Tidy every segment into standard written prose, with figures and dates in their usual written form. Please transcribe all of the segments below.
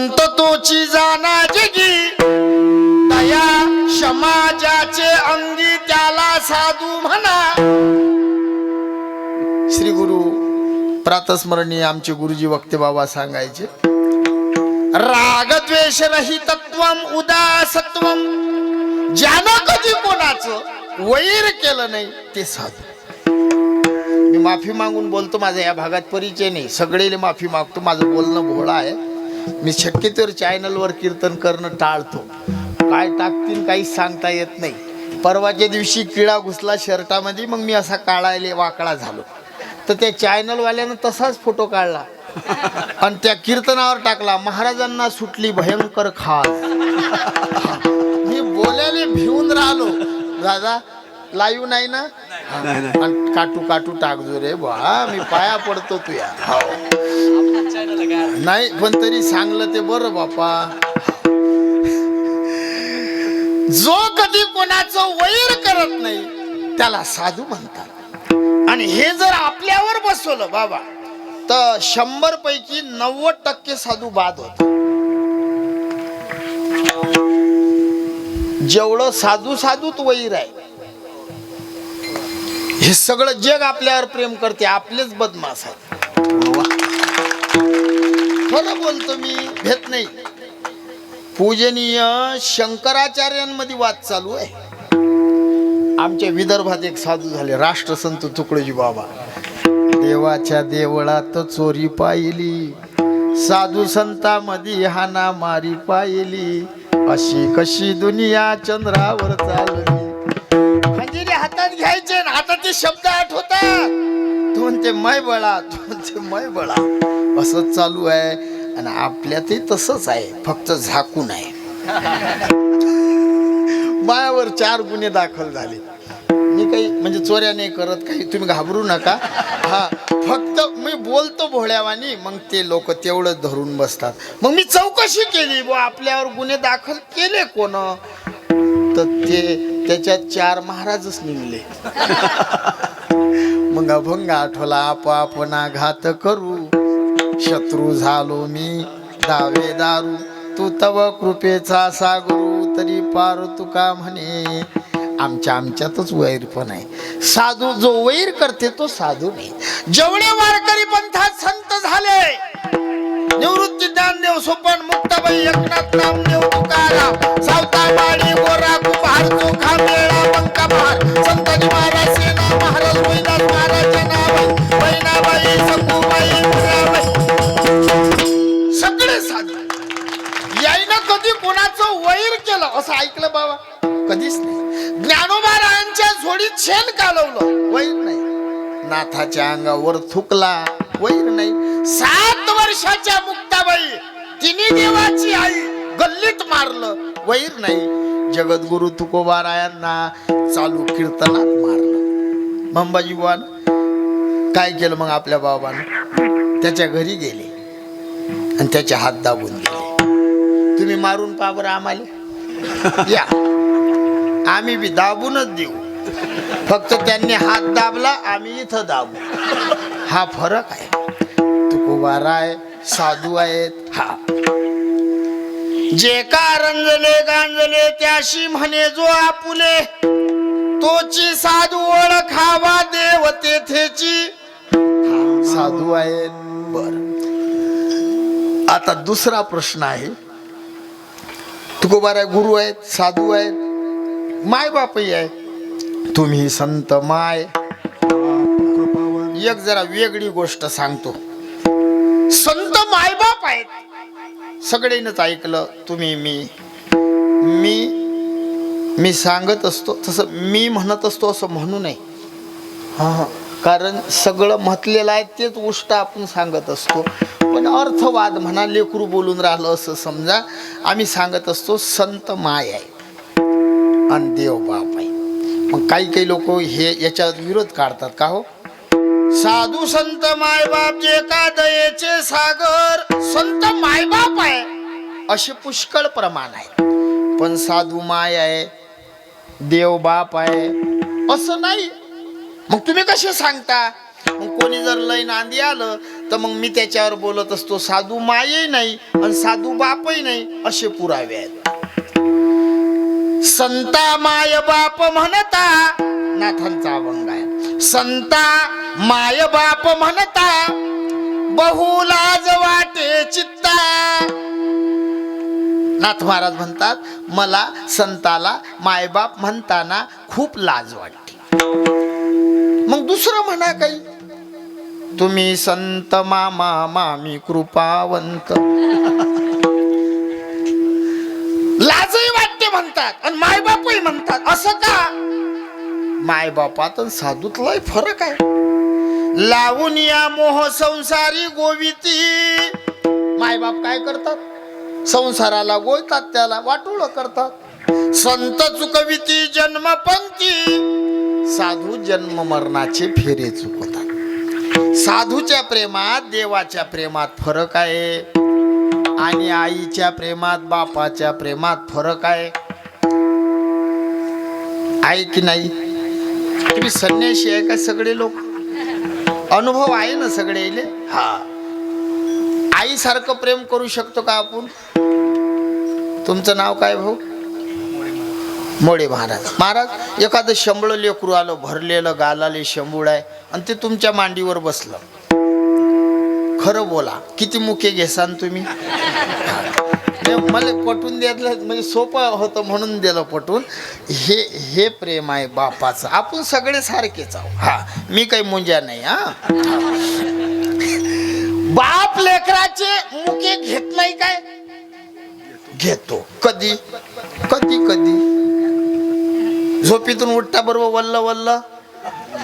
संत तोची जाना जगी, दया समाजाचे अंगी त्याला साधू म्हणा. श्री गुरु प्रातस्मरणीय आमचे गुरुजी वक्ते बाबा सांगायचे, राग द्वेष रहितत्वम उदासत्वम. ज्यानं कधी कोणाचं वैर केलं नाही ते साधू. मी माफी मागून बोलतो, माझा या भागात परिचय नाही, सगळेले माफी मागतो, माझं बोलणं भोळा आहे. मी शक्यतोवर चॅनलवर कीर्तन करणं टाळतो. काय टाकतील काहीच सांगता येत नाही. परवाच्या दिवशी किडा घुसला शर्टामध्ये, मग मी असा काळायले वाकडा झालो. तर त्या चॅनलवाल्यानं तसाच फोटो काढला आणि त्या कीर्तनावर टाकला, महाराजांना सुटली भयंकर खास. मी बोलायला भिवून राहिलो, दादा लाईव्ह नाही ना, आणि काटू काटू टाकजो रे बा, मी पाया पडतो तुया. नाही पण तरी सांगलं ते बरं बापा. जो कधी कोणाचं वैर करत नाही त्याला साधू म्हणतात. आणि हे जर आपल्यावर बसवलं बाबा तर 100 पैकी 90% साधू बाद होत. जेवढं साधू साधूत वैर आहे, हे सगळं जग आपल्यावर प्रेम करते, आपलेच बदमाश आहेत. खरं बोलतो मी, भेट नाही. पूजनीय शंकराचार्यांमध्ये वाद चालू आहे. आमच्या विदर्भात एक साधू झाले, राष्ट्रसंत तुकडोजी बाबा. देवाच्या देवळात चोरी पाहिली, साधू संतांमध्ये हाना मारी पाहिली, अशी कशी दुनिया चंद्रावर चालली. खंजिरी हातात घ्यायचे, हातात ते शब्द आठवतात, तू म्हणते मै बळा, तू म्हणते मै बळा. असंच चालू आहे. आणि आपल्यातही तसंच आहे, फक्त झाकून आहे. मायावर 4 गुन्हे दाखल झाले. मी काही म्हणजे चोऱ्या नाही करत, काही तुम्ही घाबरू नका. हा, फक्त मी बोलतो भोळ्यावानी, मग ते लोक तेवढं धरून बसतात. मग मी चौकशी केली, बुवा आपल्यावर गुन्हे दाखल केले कोण, तर ते त्याच्यात 4 महाराजच निघले. मग अभंग आठवला, आपापना घात करू, शत्रू झालो मी दावेदारू, तू तव कृपेचा सागरू, तरी पार तुका म्हणे. आमच्यातच वैर पण आहे. साधू जो वैर करते तो साधू नाही. जेवढे वारकरी पंथात संत झाले, निवृत्ती ज्ञानदेव सोपन मुक्ताबाई एकनाथ नामदेव तुकाराम सावतामाळी गोरा कुंभार चोखा मेळा बंकाभार संताजी महाराज सेना महाराज रोहिदास महाराज जनाबाई बहिणाबाई सखूबाई मुराबाई, सगळे साधू. याईनं कधी कोणाचं वैर केलं असं ऐकलं बाबा? कधीच नाही. ज्ञानोबारायांच्या झोडीत शेण कालवलं, वैर नाही. नाथाच्या अंगावर थुकला, वैर नाही. 7 वर्षाच्या मुक्ताबाई, तिन्ही देवाची आई, गल्लीत मारलं, वैर नाही. जगद्गुरु तुकोबारायांना चालू कीर्तनात मारलं. मंबाजी बुवानं काय केलं मग आपल्या बाबानं? त्याच्या घरी गेले आणि त्याचे हात दाबून गेले. तुम्ही मारून पहा बरं आम्हाला, या आम्ही बी दाबूनच देऊ, फक्त त्यांनी हात दाबला, आम्ही इथं दाबू. हा फरक आहे. तुकोबाराय साधू आहेत. हा, जे का रंजले गांजले त्याशी म्हणे जो आपुले, तोची साधू ओळखावा देव तेथेची. साधू आहेत. बर, आता दुसरा प्रश्न आहे. तुकोबाराय गुरु आहेत, साधू आहेत, माय बापही आहे. तुम्ही संत माय. एक जरा वेगळी गोष्ट सांगतो. संत मायबाप आहेत, सगळ्यांनीच ऐकलं. तुम्ही मी सांगत असतो तसं मी म्हणत असतो असं म्हणू नये. हा, कारण सगळं म्हटलेलं आहे तेच गोष्ट आपण सांगत असतो. पण अर्थवाद म्हणा, लेकरू बोलून राहिलं असं समजा. आम्ही सांगत असतो संत माय आहे आणि देव बाप आहे. मग काही लोक हे याच्यात विरोध काढतात. का हो? साधू संत मायबाप जे का दयेचे सागर, संत मायबाप आहे असे पुष्कळ प्रमाण आहे. पण साधू माय आहे, देव बाप आहे असं नाही. मग तुम्ही कसे सांगता? मग कोणी जर लय नांदी आलं तर मग मी त्याच्यावर बोलत असतो साधू मायही नाही आणि साधू बापही नाही असे पुरावे आहेत. संता माय बाप म्हणता, नाथांचा अभंग आहे. संता माय बाप म्हणता बहु लाज वाटे चित्ता. नाथ महाराज म्हणतात मला संताला मायबाप म्हणताना खूप लाज वाटते. मग दुसरं म्हणा काही, तुम्ही संत मामा मामी कृपावंत. लाजही वाटते म्हणतात आणि मायबापही म्हणतात. असं का? मायबापात आणि साधूत लय फरक आहे. लावून या मोह संसारी गोविती. मायबाप काय करतात? संसाराला गोळतात, त्याला वाटोळ करतात. संत चुकविती जन्म पंक्ती. साधू जन्म मरणाचे फेरे चुकतात. साधूच्या प्रेमात देवाच्या प्रेमात फरक आहे आणि आईच्या प्रेमात बापाच्या प्रेमात फरक आहे. आहे की नाही? तुम्ही संन्यासी आहे का सगळे लोक? अनुभव आहे ना सगळे? हा. आई सारखं प्रेम करू शकतो का आपण? तुमचं नाव काय भाऊ? मोडे महाराज. महाराज एखादं शंभळ लेकरू आलं, भरलेलं गालाले शंभूळ आहे आणि ते तुमच्या मांडीवर बसलं, खरं बोला किती मुके घेसान तुम्ही? मला पटवून द्यायला म्हणजे सोपं होतं म्हणून दिलं पटवून. हे प्रेम आहे बापाचं. आपण सगळे सारखेच आहोत. हा, मी काही मुंजा नाही. हा, बाप लेकराचे मुके घेत नाही काय? घेतो. कधी कधी कधी झोपीतून उठता बरोबर वल्ल वल्ल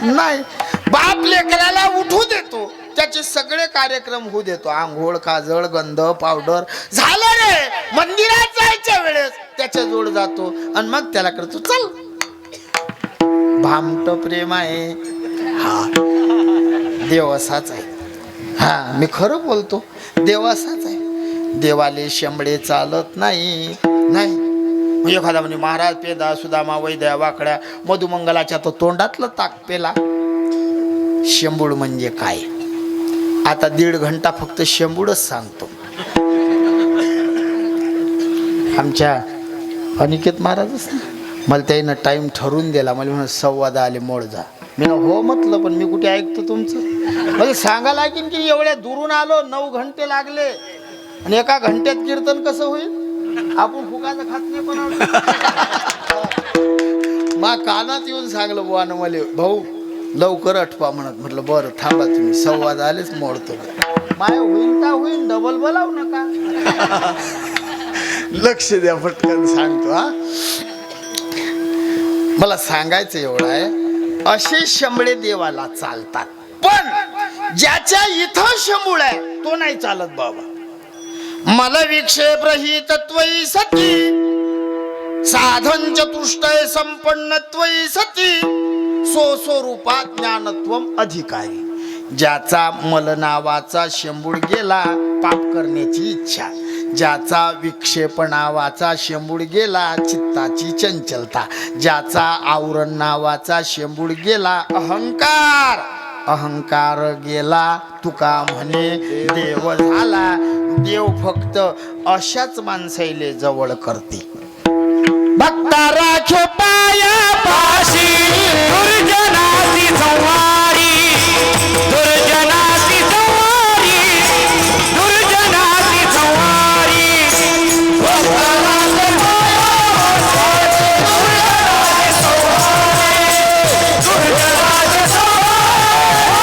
नाही. बाप लेकराला उठू देतो, त्याचे सगळे कार्यक्रम होऊ देतो. आंघोळ, काजळ, गंध, पावडर झालं रे, मंदिरात जायच्या वेळेस त्याच्या जोड जातो आणि मग त्याला करतो चल. भामट प्रेम आहे. हा, देव असाच आहे. हा, मी खरं बोलतो, देव असाच आहे. देवाले शंभळे चालत नाही. नाही एखादा म्हणजे महाराज पेदा सुदामा वैद्या वाकड्या मधुमंगलाच्या तो तोंडातलं ताक पेला. शंभूळ म्हणजे काय? आता 1.5 घंटा फक्त शंभूळच सांगतो. आमच्या अनिकेत महाराजच ना, मला त्यानं टाइम ठरवून दिला. मला म्हणून 10:15 आले मोड जा. मी हो म्हटलं, पण मी कुठे ऐकतो तुमचं? म्हणजे सांगा लागेल की एवढ्या दुरून आलो, 9 घंटे लागले आणि 1 घंट्यात कीर्तन कसं होईल? आपण फुकाचं खात नाही. पण मा कानात येऊन सांगलं बुवानं मला, भाऊ लवकर अटपा म्हणत. म्हटलं बरं थांबा तुम्ही, 10:15 आलेच मोडतो. माय होईन का होईन, डबल बोलाव नका. लक्ष द्या, पटकन सांगतो. हा, मला सांगायचं एवढं आहे, असे शंभळे देवाला चालतात. पण ज्याच्या इथं शंभूळ आहे तो नाही चालत बाबा. मल विक्षेप रहित त्वयि सती, साधन चतुष्टय संपन्न त्वयि सती, सो रूपात ज्ञानत्वम अधिकारी. ज्याचा मल नावाचा शंभूळ गेला, पाप करण्याची इच्छा. ज्याचा विक्षेप नावाचा शंभूळ गेला, चित्ताची चंचलता. ज्याचा आवरण नावाचा शंभूळ गेला, अहंकार. अहंकार गेला, तुका म्हणे देव झाला. देव फक्त अशाच माणसाईले जवळ करते. भक्ता राख्यो पाया पाशी, दुर्जनाची संवारी, दुर्जनाची संवारी, दुर्जनाची संवारी. भक्ता राख्यो पाया पाशी, दुर्जनाची संवारी, दुर्जनाची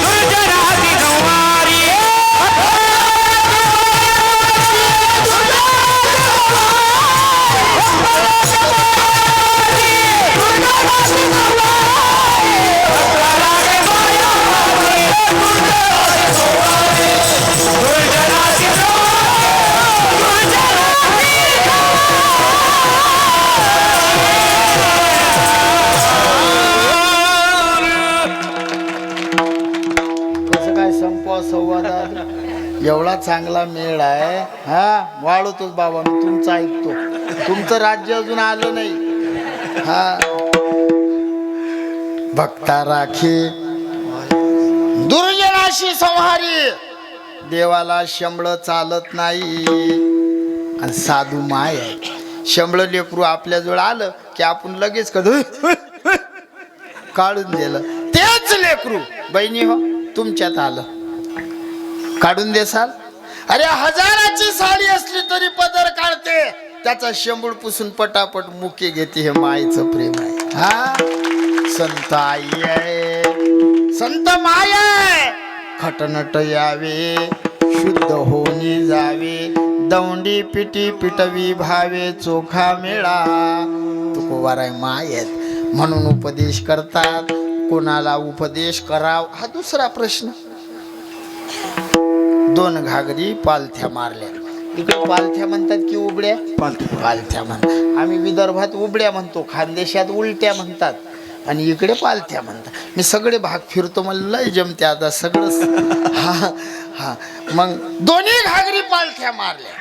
दुर्जनाची संपवा संवाद एवढा चांगला मेळ आहे. हा वाढवतोच बाबा, मी तुमचं ऐकतो. तुमचं राज्य अजून आलं नाही. हा भक्ता राखी दुर्जनाशी संहारी, देवाला शंभळ चालत नाही. आणि साधू माय आहे. शंभळ लेकरू आपल्याजवळ आलं की आपण लगेच काढून दिलं. तेच लेकरू बहिणी हो तुमच्यात आलं, काढून देसाल. अरे हजाराची साडी असली तरी पदर काढते, त्याचा शेंबूड पुसून पटापट मुके घेते. हे मायचं प्रेम आहे. हा संत आई आहे, संत माय आहे. खटनट यावे, शुद्ध होनी जावे, दौंडी पिटी पिटवी भावे, चोखा मेळा. तुकोबाराय माय आहेत म्हणून उपदेश करतात. कोणाला उपदेश कराव हा दुसरा प्रश्न. दोन घागरी पालथ्या मारल्या. इकडे पालथ्या म्हणतात की उबड्या? पालथ्या म्हणतात. आम्ही विदर्भात उबड्या म्हणतो, खानदेशात उलट्या म्हणतात, आणि इकडे पालथ्या म्हणतात. मी सगळे भाग फिरतो, मला लय जमते आता सगळं. हा हा मग दोन्ही घागरी पालथ्या मारल्या.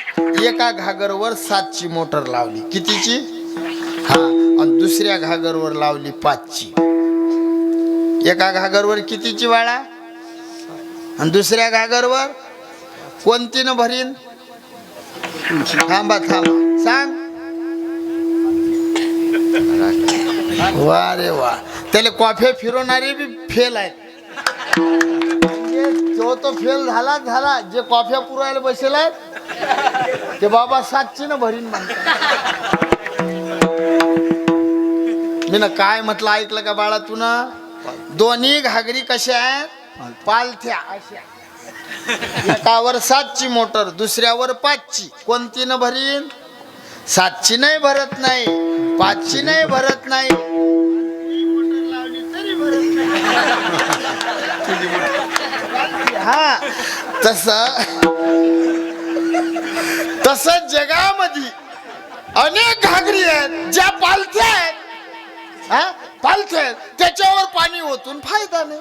एका घागरवर 7ची मोटर लावली. कितीची? हा. आणि दुसऱ्या घागरवर लावली 5ची. एका घागरवर कितीची वाळा आणि दुसऱ्या घागरवर कोणतीनं भरीन? थांबा सांग. वा रे वा, त्याला कॉफे फिरवणारे बी फेल आहेत. म्हणजे तो फेल झाला. जे कॉफ्या पुरवायला बसेल आहेत ते बाबा 7ची न भरीन म्हणतात. मी ना काय म्हटलं ऐकलं का बाळा तू ना? दोन्ही घागरी कशा आहेत? पालथ्या अशा. एकावर 7ची मोटर, दुसऱ्यावर 5ची. कोणती न भरीन? 7ची नाही भरत नाही, 5ची नाही भरत नाही. हा तस जगामध्ये अनेक घागरी आहेत ज्या पालथ्या आहेत. हा पालथ्या आहेत, त्याच्यावर पाणी ओतून फायदा नाही.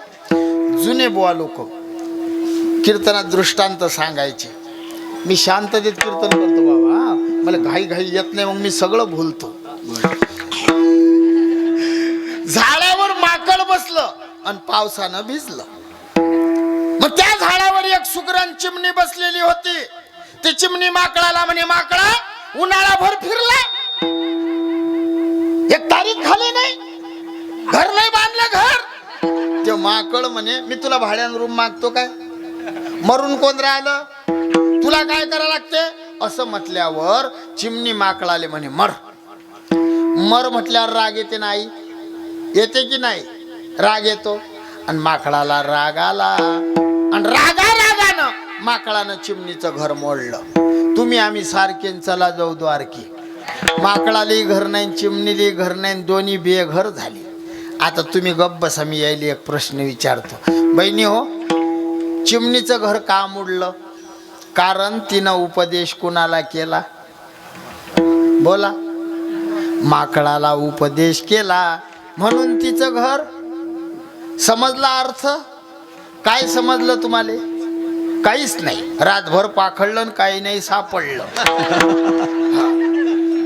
जुने बुवा लोक कीर्तनात दृष्टांत सांगायचे. मी शांततेत कीर्तन करतो बाबा, मला घाई येत नाही, मग मी सगळं भूलतो. झाडावर माकड बसलं आणि पावसानं भिजलं. मग त्या झाडावर एक सुगरण चिमणी बसलेली होती. ती चिमणी माकडाला म्हणे, माकडा उन्हाळाभर फिरला, एक तारीख खाली नाही, घर नाही बांधलं घर. ते माकड म्हणे, मी तुला भाड्यानं रूम मागतो काय? मरून कोण राहिलं, तुला काय करायला लागते? असं म्हटल्यावर चिमणी माकडाले म्हणे, मर. म्हटल्यावर राग येते नाही? येते की नाही? राग येतो. आणि माकडाला राग आला, आणि रागानं माकडानं चिमणीचं घर मोडलं. तुम्ही आम्ही सारखे चला जाऊ द्वारकी. माकडाली घर नाही, चिमणीली घर नाही, दोन्ही बेघर झाली. आता तुम्ही गप्प बसा, मी यायला एक प्रश्न विचारतो. बहिणी हो, चिमणीचं घर का मोडलं? कारण तिनं उपदेश कुणाला केला? बोला. माकडाला उपदेश केला म्हणून तिचं घर. समजला अर्थ? काय समजलं तुम्हाला? काहीच नाही. रातभर पाखडलं, काही नाही सापडलं.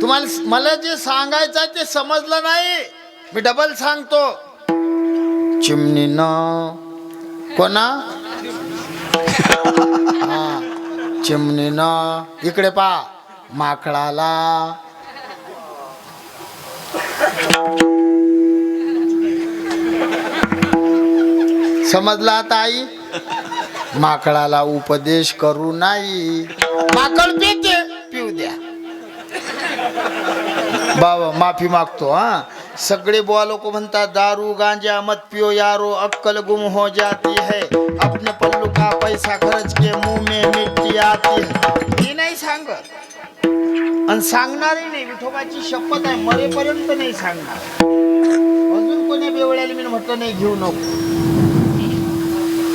तुम्हाला मला जे सांगायचं ते समजलं नाही, मी डबल सांगतो. चिमणीनं कोणा? चिमणीनं इकडे पा माकडाला समजला आता आई? माकडाला उपदेश करू नाही. माकड पिते, पिऊ द्या. बाबा माफी मागतो. हा सगळे बुवा लोक म्हणतात दारू गांजा मत पियो यारो, अक्कल गुम हो जाती है, अपने पल्लू का पैसा खर्च के मुंह में मिट्टी आती है. मी नाही सांगत आणि सांगणारही नाही. विठोबाची शपथ आहे, मरेपर्यंत नाही सांगणार. अजून कोणी बेवड्याला मी म्हटलं नाही घेऊ नको.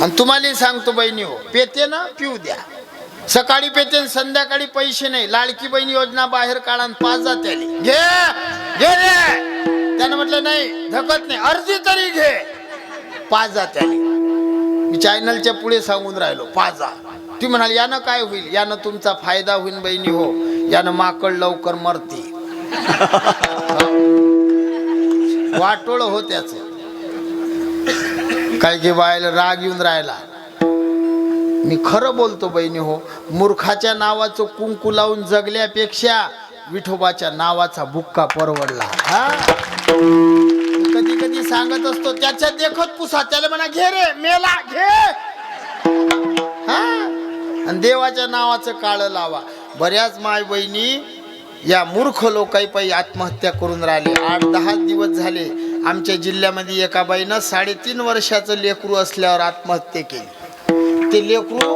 आणि तुम्हाला सांगतो बहिणी हो, पेते ना पिऊ द्या. सकाळी पेते संध्याकाळी पैसे नाही. लाडकी बहीण योजना बाहेर काढा, 5 जाते घे घे रे. त्यानं म्हटलं नाही धकत नाही, अर्धी तरी घे. 5 जाते. मी चॅनलच्या पुढे सांगून राहिलो पाजा. ती म्हणाली यानं काय होईल, यानं तुमचा फायदा होईल बहिणी हो, यानं माकड लवकर मरते. वाटोळ हो त्याच. काय की बायला राग येऊन राहिला. मी खरं बोलतो बहिणी हो, मूर्खाच्या नावाचं कुंकू लावून जगल्यापेक्षा विठोबाच्या नावाचा बुक्का परवडला. हा कधी कधी सांगत असतो त्याच्या देखत पुसा, त्याला म्हणा घे रे मेला घे. हा आणि देवाच्या नावाचं काळ लावा. बऱ्याच माय बहिणी या मूर्ख लोकांपायी आत्महत्या करून राहिले. 8-10 दिवस झाले आमच्या जिल्ह्यामध्ये एका बाईनं 3.5 वर्षाचं लेकरू असल्यावर आत्महत्या केली. ते लेकरू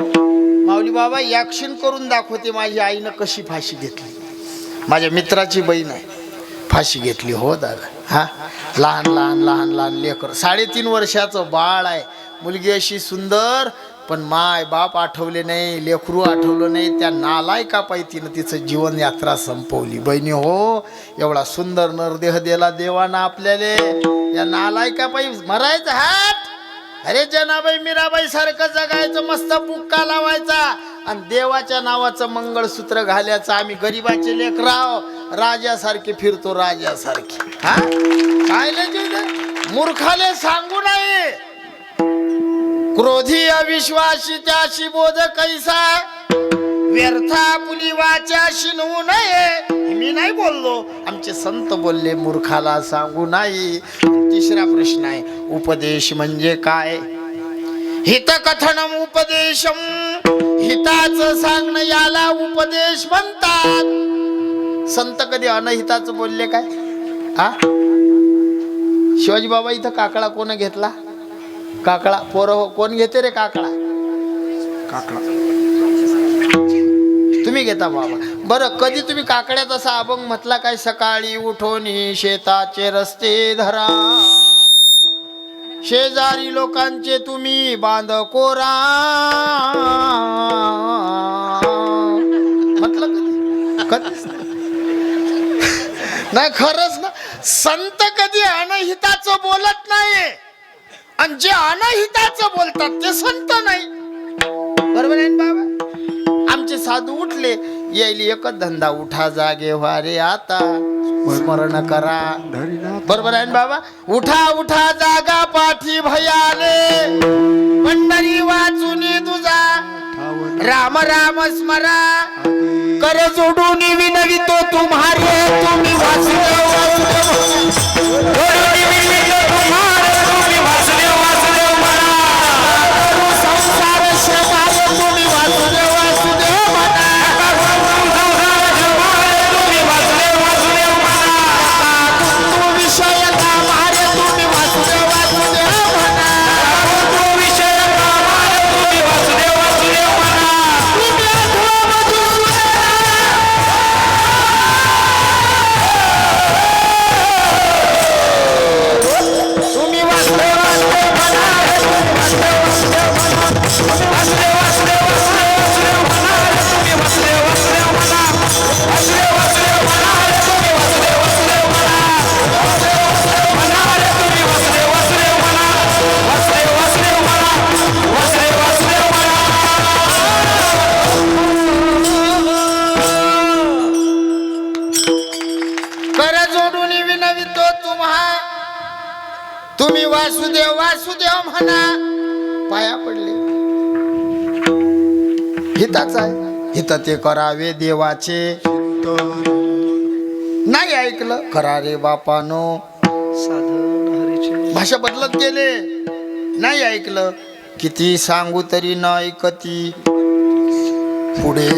माऊली बाबा ॲक्शन करून दाखवते माझी आईनं कशी फाशी घेतली. माझ्या मित्राची बहीण आहे, फाशी घेतली हो दादा. हा लहान लहान लहान लहान लेकर, 3.5 वर्षाचं बाळ आहे. मुलगी अशी सुंदर, पण माय बाप आठवले नाही, लेकरू आठवलं नाही. त्या नालायका पायी तिनं तिचं जीवन यात्रा संपवली. बहिणी हो, एवढा सुंदर नरदेह दिला देवानं आपल्याला, या नालायका पायी मरायचं. हात अरे जनाबाई मीराबाई सारखं जगायचं, मस्त बुक्का लावायचा आणि देवाच्या नावाचं मंगळसूत्र घालायचं. आम्ही गरीबाचे लेकराव राजासारखे फिरतो, राजासारखे. हा काय मूर्खाले सांगू नये. क्रोधी अविश्वासी त्याशी बोध कैसा, व्यर्था पुली वाचाशी नवू नये. मी नाही बोललो, आमचे संत बोलले मूर्खाला सांगू नाही. तिसरा प्रश्न आहे, उपदेश म्हणजे काय? हित कथनम उपदेशम, हिताचं सांगणं याला उपदेश म्हणतात. संत कधी अनहिताचं बोलले काय? हा शिवाजी बाबा इथं काकडा कोण घेतला? काकडा पोरं कोण घेते रे? काकडा तुम्ही घेता बाबा. बरं कधी तुम्ही काकड्यात असा अभंग म्हटला काय? सकाळी उठून शेताचे रस्ते धरा, शेजारी लोकांचे तुम्ही बांध कोरा. म्हटलं कधी? कधीच नाही. खरंच ना, संत कधी अनहिताचं बोलत नाही, आणि जे अनहिताचं बोलतात ते संत नाही. बरोबर आहे बाबा. आमचे साधू उठले, यायली एकच धंदा, उठा जागे व्हा रे आता, स्मरण करा. बरोबर आहे बाबा. उठा उठा जागा पाठी भयाले, पंढरी वाचुनी तुझा, राम राम स्मरा. कर जोडून विनवितो तुम्हारे, तुम्ही वासुदेव वासुदेव वासुदेव म्हणा. पाया पडले. हिताच आहे, हित ते करावे देवाचे. नाही ऐकलं, करा रे बापानो. भाषा बदलत गेले. नाही ऐकलं, किती सांगू तरी न ऐकती. पुढे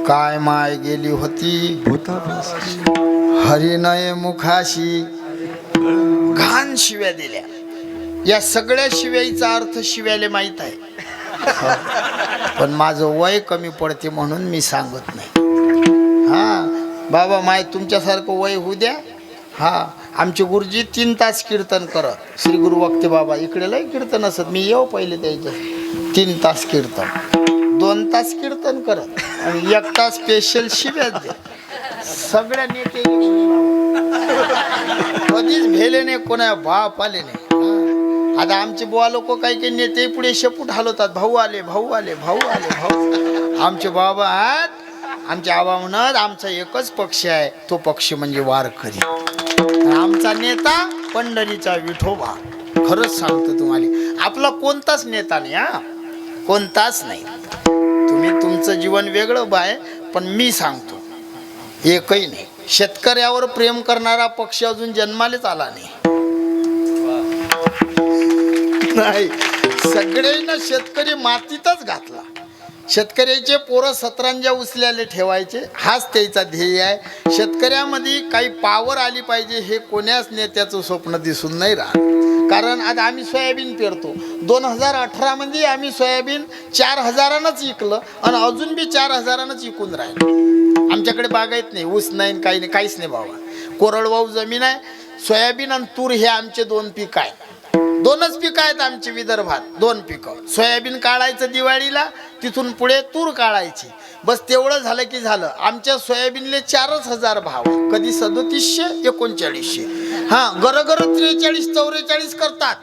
काय माय गेली होती, हरिनय मुखाशी घाण शिव्या दिल्या. या सगळ्या शिव्याचा अर्थ शिव्याले माहित आहे, पण माझं वय कमी पडते म्हणून मी सांगत नाही. हा बाबा माय तुमच्यासारखं वय होऊ द्या. हा आमचे गुरुजी 3 तास कीर्तन करत. श्री गुरु वक्ते बाबा इकडे लय कीर्तन असत. मी येऊ पहिले त्याच्या 3 तास कीर्तन, 2 तास कीर्तन करत आणि 1 तास स्पेशल शिव्यात द्या. सगळ्या नेते कधीच भेले नाही, कोणा बाप आले नाही. आता आमचे बुवा लोक काही काही नेते पुढे शेपूट हलवतात, भाऊ आले भाऊ आले भाऊ आले भाऊ. आमचे बाबा आमचे आबा म्हणत आमचा एकच पक्ष आहे, तो पक्ष म्हणजे वारकरी. आमचा नेता पंढरीचा विठोबा. खरंच सांगतो तुम्हाला, आपला कोणताच नेता नाही, हा कोणताच नाही. तुम्ही तुमचं जीवन वेगळं बाय, पण मी सांगतो एकही नाही. शेतकऱ्यावर प्रेम करणारा पक्ष अजून जन्मालेच आला नाही. सगळ्यांना शेतकरी मातीतच घातला. शेतकऱ्याचे पोरं सतरंजा उचल्याले ठेवायचे, हाच त्याचा ध्येय आहे. शेतकऱ्यामध्ये काही पावर आली पाहिजे हे कोण्याच नेत्याचं स्वप्न दिसून नाही राहत. कारण आज आम्ही सोयाबीन पेरतो, 2018 मध्ये आम्ही सोयाबीन 4000नच विकलं आणि अजून बी 4000नच विकून राहिलं. आमच्याकडे बागायत नाही, ऊस नाही, काही नाही, काहीच नाही बाबा. कोरडवाहू जमीन आहे. सोयाबीन आणि तूर हे आमचे दोन पीक आहे. दोनच पिकं आहेत आमचे विदर्भात, दोन पिकं. सोयाबीन काढायचं दिवाळीला, तिथून पुढे तूर काढायची. बस तेवढं झालं की झालं. आमच्या सोयाबीनले 4000 भाव, कधी 3700 3900, हा गरगर 43 44 करतात.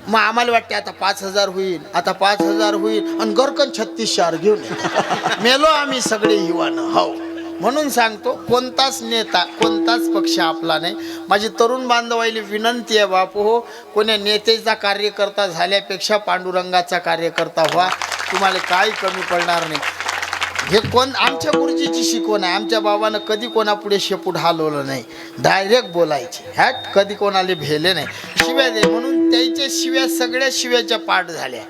मग आम्हाला वाटते आता 5000 होईल, आता 5000 होईल, आणि गरकन 3600 घेऊन मेलो आम्ही सगळे युवानं. हो, म्हणून सांगतो कोणताच नेता कोणताच पक्ष आपला नाही. माझी तरुण बांधवाईली विनंती आहे बापू हो, कोण्या नेत्याचा कार्यकर्ता झाल्यापेक्षा पांडुरंगाचा कार्यकर्ता व्हा, तुम्हाला काही कमी पडणार नाही. हे कोण आमच्या गुरुजीची शिकवण आहे. आमच्या बाबानं कधी कोणापुढे शेपूट हलवलं नाही, डायरेक्ट बोलायचे. हॅट कधी कोणाला भेले नाही, शिव्या दे म्हणून त्याच्या शिव्या सगळ्या शिव्याच्या पाठ झाल्या.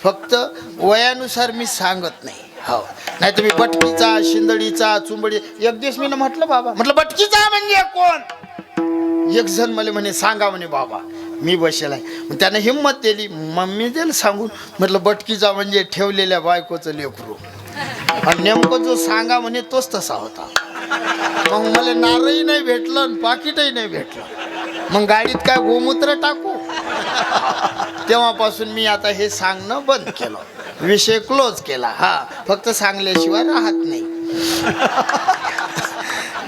फक्त वयानुसार मी सांगत नाही. हो, नाही तुम्ही बटकीचा शिंदडीचा चुंबडी. एक दिवस मी म्हटलं बाबा, म्हटलं बटकीचा म्हणजे कोण? एक जण मला म्हणे सांगा म्हणे बाबा, मी बसेल आहे. मग त्यानं हिंमत दिली, मम्मी दिलं सांगून. म्हटलं बटकीचा म्हणजे ठेवलेल्या बायकोचं लेकरू. आणि नेमकं जो सांगा म्हणे तोच तसा होता. मग मला नारळही नाही भेटलं आणि पाकिटही नाही भेटलं. मग गाडीत काय गोमूत्र टाकू? तेव्हापासून मी आता हे सांगणं बंद केलं, विषय क्लोज केला. हा, फक्त सांगल्याशिवाय राहत नाही.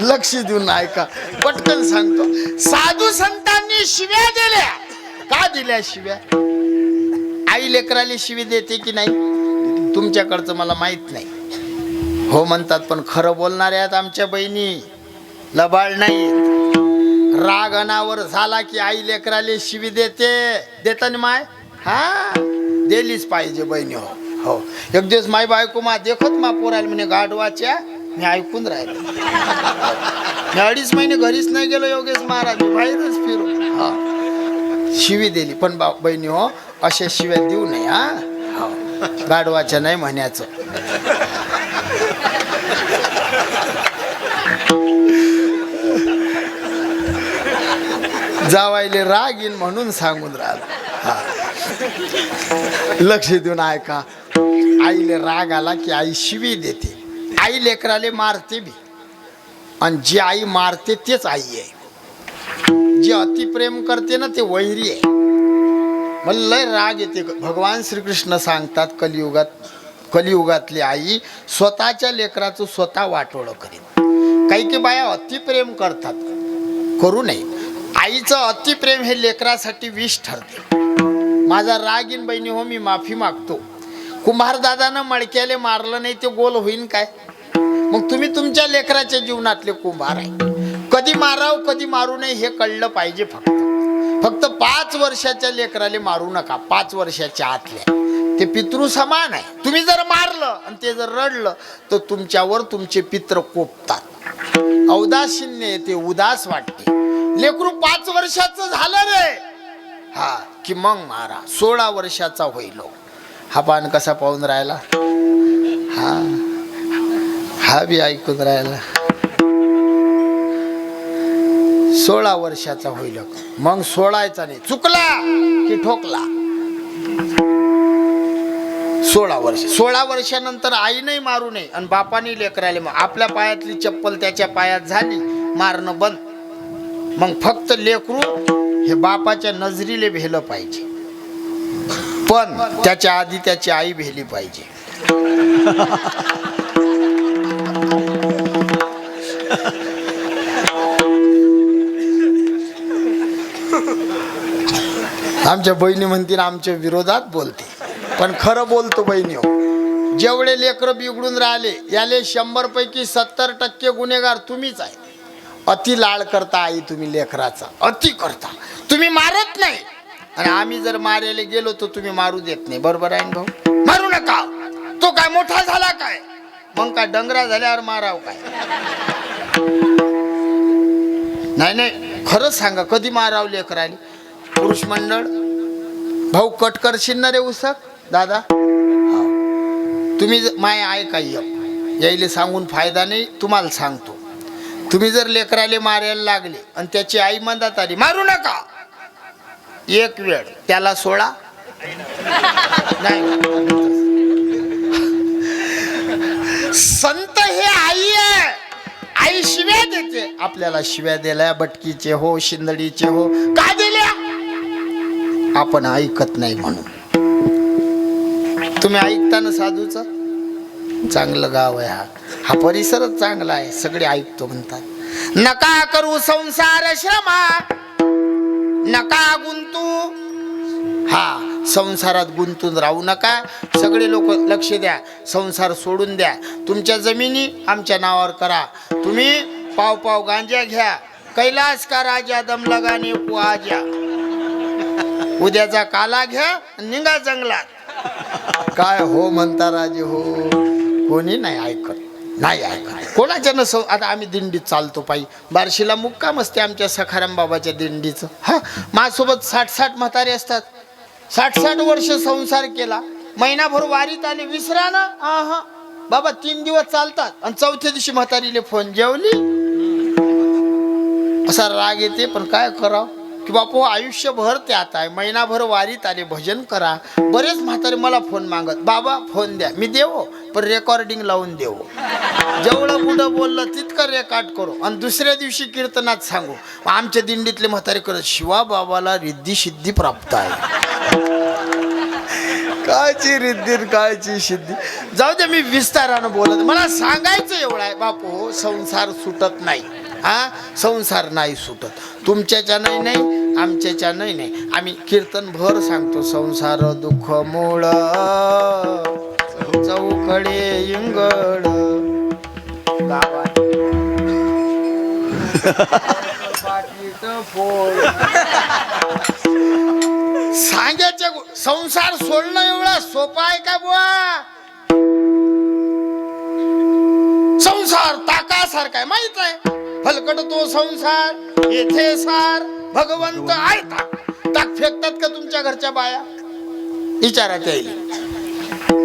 लक्ष देऊन ऐका, पटकन सांगतो. साधू संतांनी शिव्या दिल्या. का दिल्या शिव्या? आई लेकराला शिवी देते की नाही तुमच्याकडचं मला माहित नाही. हो म्हणतात, पण खरं बोलणारे आहेत आमच्या बहिणी, लबाड नाही. राग अनावर झाला की आई लेकराले शिवी देते. देताना माय हा दिलीच पाहिजे बहिणी. हो हो, एक दिवस माय बायको मा देखत मा पोरायला म्हणे गाढवाच्या. मी ऐकून राहिलो. मी 2.5 महिने घरीच नाही गेलो योगेश महाराज, बाहेरच फिरू. हा, शिवी दिली. पण बहिणी हो, अशा शिव्या देऊ नये. हा हो, गाढवाच्या नाही म्हणायचं. जावायले राग येईन म्हणून सांगून राहिलो. हा, लक्ष देऊन ऐका. आईले राग आला की आई शिवी देते. आई लेकराले मारते बी, आणि जी आई मारते तेच आई आहे. जी अतिप्रेम करते ना ते वैरी आहे. मला लय राग येते. भगवान श्रीकृष्ण सांगतात कलियुगातली आई स्वतःच्या लेकराचं स्वतः वाटोळं करेल. काही काही बाया अतिप्रेम करतात, करू नये. आईचं अतिप्रेम हे लेकरासाठी विष ठरते. माझा राग येईन बहिणी हो, मी माफी मागतो. कुंभार दादानं मडक्याले मारलं नाही ते गोल होईन काय? मग तुम्ही तुमच्या लेकराच्या जीवनातले कुंभार आहे. कधी माराव कधी मारू नये हे कळलं पाहिजे. फक्त 5 वर्षाच्या लेकराले मारू नका. 5 वर्षाच्या आतल्या ते पितृ समान आहे. तुम्ही जर मारलं आणि ते जर रडलं तर तुमच्यावर तुमचे पित्र कोपतात. औदासीन्य येते, उदास वाटते. लेकरू 5 वर्षाचं झालं रे, हा की मग मारा. 16 वर्षाचा होईल. हा पान कसा पाहून राहिला? हा हा बी ऐकून राहिला. 16 वर्षाचा होईल मग सोडायचा नाही. चुकला की ठोकला. 16 वर्षानंतर आईने मारू नये आणि बापाने लेकराले. मग आपल्या पायातली चप्पल त्याच्या पायात झाली, मारणं बंद. मग फक्त लेकरू हे बापाच्या नजरीले भेलं पाहिजे, पण त्याच्या आधी त्याची आई भेली पाहिजे. आमच्या बहिणी म्हणतील आमच्या विरोधात बोलते, पण खरं बोलतो बहिणी हो. जेवढे लेकरं बिघडून राहिले याले 100 पैकी 70% गुन्हेगार तुम्हीच आहे. अति लाड करता आई तुम्ही लेकराचा, अति करता. तुम्ही मारत नाही आणि आम्ही जर मारायला गेलो तर तुम्ही मारू देत नाही. बरोबर आहे ना भाऊ? मारू नका. तो काय मोठा झाला काय? मग काय डंगरा झाल्यावर माराव काय? नाही नाही, खरंच सांगा, कधी माराव लेकराले? पुरुष मंडळ भाऊ कट करशील ना रे उसक दादा? तुम्ही माय ऐका, यायले सांगून फायदा नाही, तुम्हाला सांगतो. तुम्ही जर लेकराले मारायला लागले आणि त्याची आई म्हणतात आली मारू नका, एक वेळ त्याला सोडा. नाही, संत हे आई आहे. आई शिव्या देते आपल्याला. शिव्या दिल्या बटकीचे हो, शिंदडीचे हो, का दिल्या? आपण ऐकत नाही म्हणून. तुम्ही ऐकता ना साधूचं? चांगलं गाव आहे हा, हा परिसरच चांगला आहे, सगळे ऐकतो म्हणतात. नका करू संसार श्रमा, नका गुंतू. हा, संसारात गुंतून राहू नका. सगळे लोक लक्ष द्या, संसार सोडून द्या. तुमच्या जमिनी आमच्या नावावर करा. तुम्ही पाव पाव गांजा घ्या. कैलास का राजा दम लगाने को आजा. उद्याचा काला घ्या, निघा जंगलात. काय हो म्हणता राजे हो? कोणी नाही ऐकत, नाही ऐकत कोणाच्या नसो. आता आम्ही दिंडीत चालतो पायी. बार्शीला मुक्काम असते आमच्या सखाराम बाबाच्या दिंडीचं. हा, माझ्यासोबत 60-60 म्हातारे असतात. 60-60 वर्ष संसार केला. महिनाभर वारीत आले, विसरा ना. हा बाबा 3 दिवस चालतात आणि चौथ्या दिवशी म्हातारीले फोन, जेवली? असा राग येते. पण काय करावं की बापू आयुष्यभर ते आता आहे. महिनाभर वारीत आले, भजन करा. बरेच म्हातारे मला फोन मागत, बाबा फोन द्या. मी देवो, पण रेकॉर्डिंग लावून देवो. जेवढं पुढं बोललं तितकं रेकॉर्ड करू आणि दुसऱ्या दिवशी कीर्तनात सांगू. आमच्या दिंडीतले म्हातारे करत, शिवा बाबाला रिद्धी सिद्धी प्राप्त आहे. कायची रिद्धी कायची सिद्धी? जाऊ दे, मी विस्तारानं बोलत. मला सांगायचं एवढं आहे बापू, संसार सुटत नाही. हा, संसार नाही सुटत. तुमच्याच्या नाही, आमच्याच्या नाही. आम्ही कीर्तन भर सांगतो. संसार दुःख मूळ, चौकडे इंगड गावात सांगायचे. संसार सोडणं एवढा सोपा आहे का बुवा? संसार ताकासारखा आहे, माहित आहे. फलकट तो संसार, येथे सार भगवंत आहे. ताक फेकतात का तुमच्या घरच्या बाया? विचारा त्याला.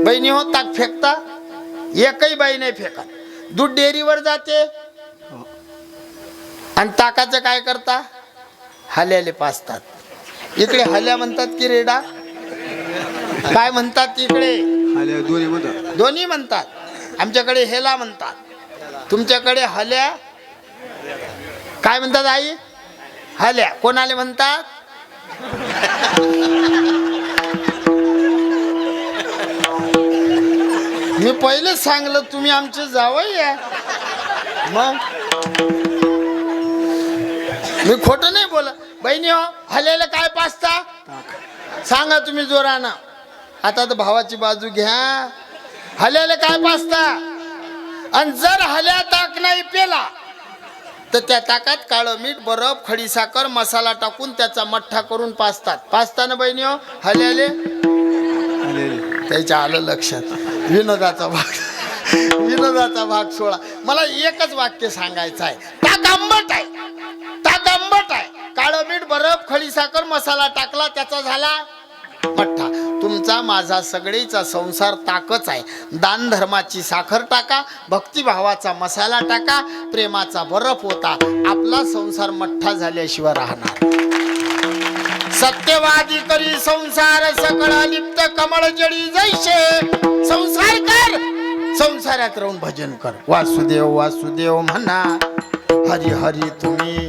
बहिणी हो, ताक फेकता? एकही बाई नाही फेकत. दूध डेअरीवर जाते आणि ताकाचं काय करता? हल्याले पाजतात. इकडे हल्या म्हणतात की रेडा? काय म्हणतात इकडे? दोन्ही म्हणतात. आमच्याकडे हेला म्हणतात, तुमच्याकडे हल्या. काय म्हणतात आई? हल्या. कोणाले म्हणतात? मी पहिलेच सांगलं तुम्ही आमचे जावई आहे. मग मी खोटं नाही बोला. बहिणी हो, हल्याला काय पाजता? सांगा तुम्ही जोरानं. आता तर भावाची बाजू घ्या. हल्याला काय पाजता? आणि जर हल्या ताक नाही पेला तर त्या ताकात काळं मीठ, बर्फ, खडी साखर, मसाला टाकून त्याचा मठ्ठा करून पाजतात. पाजताना बहिणी हो हल्याले. त्याच्या आलं लक्षात. विनोदाचा भाग सोळा. मला एकच वाक्य सांगायचं आहे. ताक आंबट आहे, ताक आंबट आहे. काळं मीठ, बर्फ, खडी साखर, मसाला टाकला, त्याचा झाला मठ्ठा. तुमचा माझा सगळीचा संसार ताकच आहे. दान धर्माची साखर टाका, भक्तिभावाचा मसाला टाका, प्रेमाचा बर्फ होता. आपला संसार मठ्ठा झाल्याशिवाय राहणार. सत्यवादी करी संसार सकळ लिप्त कमळ जडी जैसे. संसार कर, संसारात राहून भजन कर. वासुदेव वासुदेव म्हणा, हरी हरी तुम्ही.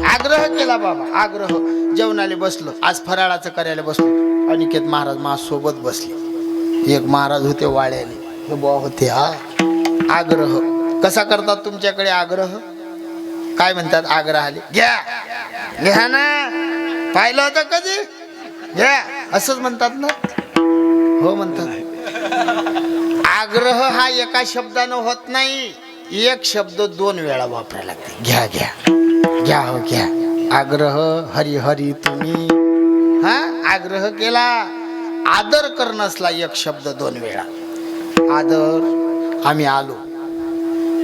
आग्रह केला बाबा, आग्रह. जेवणाले बसलो, आज फराळाचं करायला बसलो. अनिकेत महाराज माझ्यासोबत बसले. एक महाराज होते वाड्याले, हे बुवा होते. हा, आग्रह कसा करतात तुमच्याकडे? आग्रह काय म्हणतात? आग्रहाले घ्या, घ्या ना. पाहिलं होतं कधी? घ्या असंच म्हणतात ना. हो म्हणतात. आग्रह हा एका शब्दानं होत नाही, एक शब्द 2 वेळा वापरायला लागते. घ्या घ्या घ्या हो घ्या. आग्रह हरी हरी तुम्ही, हा आग्रह केला. आदर कर नसला एक शब्द 2 वेळा. आदर. आम्ही आलो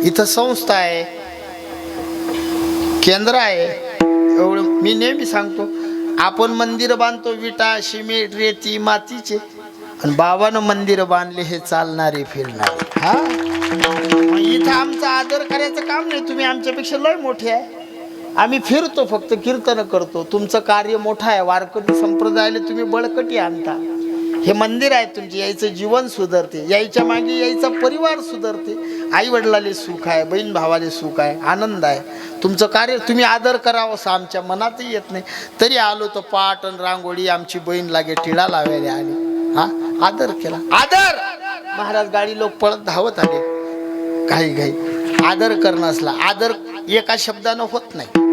इथं, संस्था आहे, केंद्र आहे. एवढं मी नेहमी सांगतो, आपण मंदिर बांधतो विटा सिमेंट रेती मातीचे, आणि बाबानं मंदिर बांधले हे चालणारे फिरणारे. हा इथं आमचा आदर करायचं काम नाही. तुम्ही आमच्यापेक्षा लय मोठे आहे. आम्ही फिरतो, फक्त कीर्तन करतो. तुमचं कार्य मोठं आहे. वारकरी संप्रदायाला तुम्ही बळकटी आणता. हे मंदिर आहे तुमचे, यायचं जीवन सुधारते, यायच्या मागे यायचा परिवार सुधारते. आई वडिलाले सुख आहे, बहीण भावाले सुख आहे, आनंद आहे. तुमचं कार्य तुम्ही आदर करावं असं आमच्या मनातही येत नाही. तरी आलो तर पाट आणि रांगोळी, आमची बहीण लागे टिळा लावायला आली. हा आदर केला. आदर. महाराज गाडी लोक पळत धावत आले घाई घाई. आदर करणं असला. आदर एका शब्दानं होत नाही.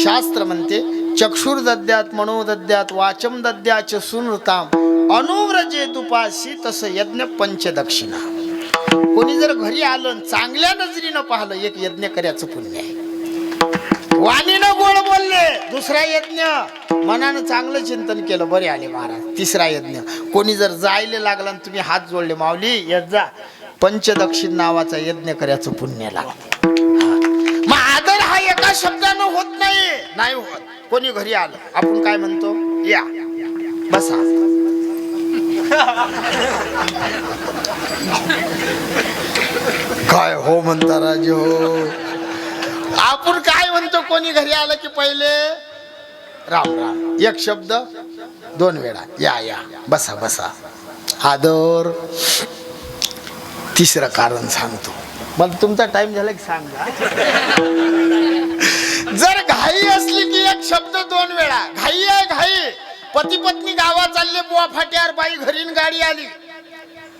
शास्त्र म्हणते चक्षुर दद्यात मनोदद्यात वाचम दद्याच सुनृताम अनुव्रजे दुपासी तस यज्ञ पंचदक्षिणा. कोणी जर घरी आलं चांगल्या नजरीनं पाहिलं, एक यज्ञ करायचं पुण्य आहे. वाणीनं गोड बोलले, 2रा यज्ञ. मनानं चांगलं चिंतन केलं, बरे आले महाराज, 3रा यज्ञ. कोणी जर जायला लागला आणि तुम्ही हात जोडले, माऊली येत जा, पंचदक्षिण नावाचा यज्ञ करायचं पुण्य लागतं. मग आदर हा एका शब्दानं होत नाही. नाही होत. कोणी घरी आलं, आपण काय म्हणतो, या बसा. काय हो म्हणता राजे हो. आपण काय म्हणतो, कोणी घरी आलं की पहिले राम राम, एक शब्द 2 वेळा, या या बसा बसा. आदर. 3रं कारण सांगतो. मला तुमचा टाइम झाला की सांगा. जर घाई असली की एक शब्द 2 वेळा. घाई आहे घाई. पती पत्नी गावात चालले, बुवा फाट्यावर, बाई घरीन गाडी आली.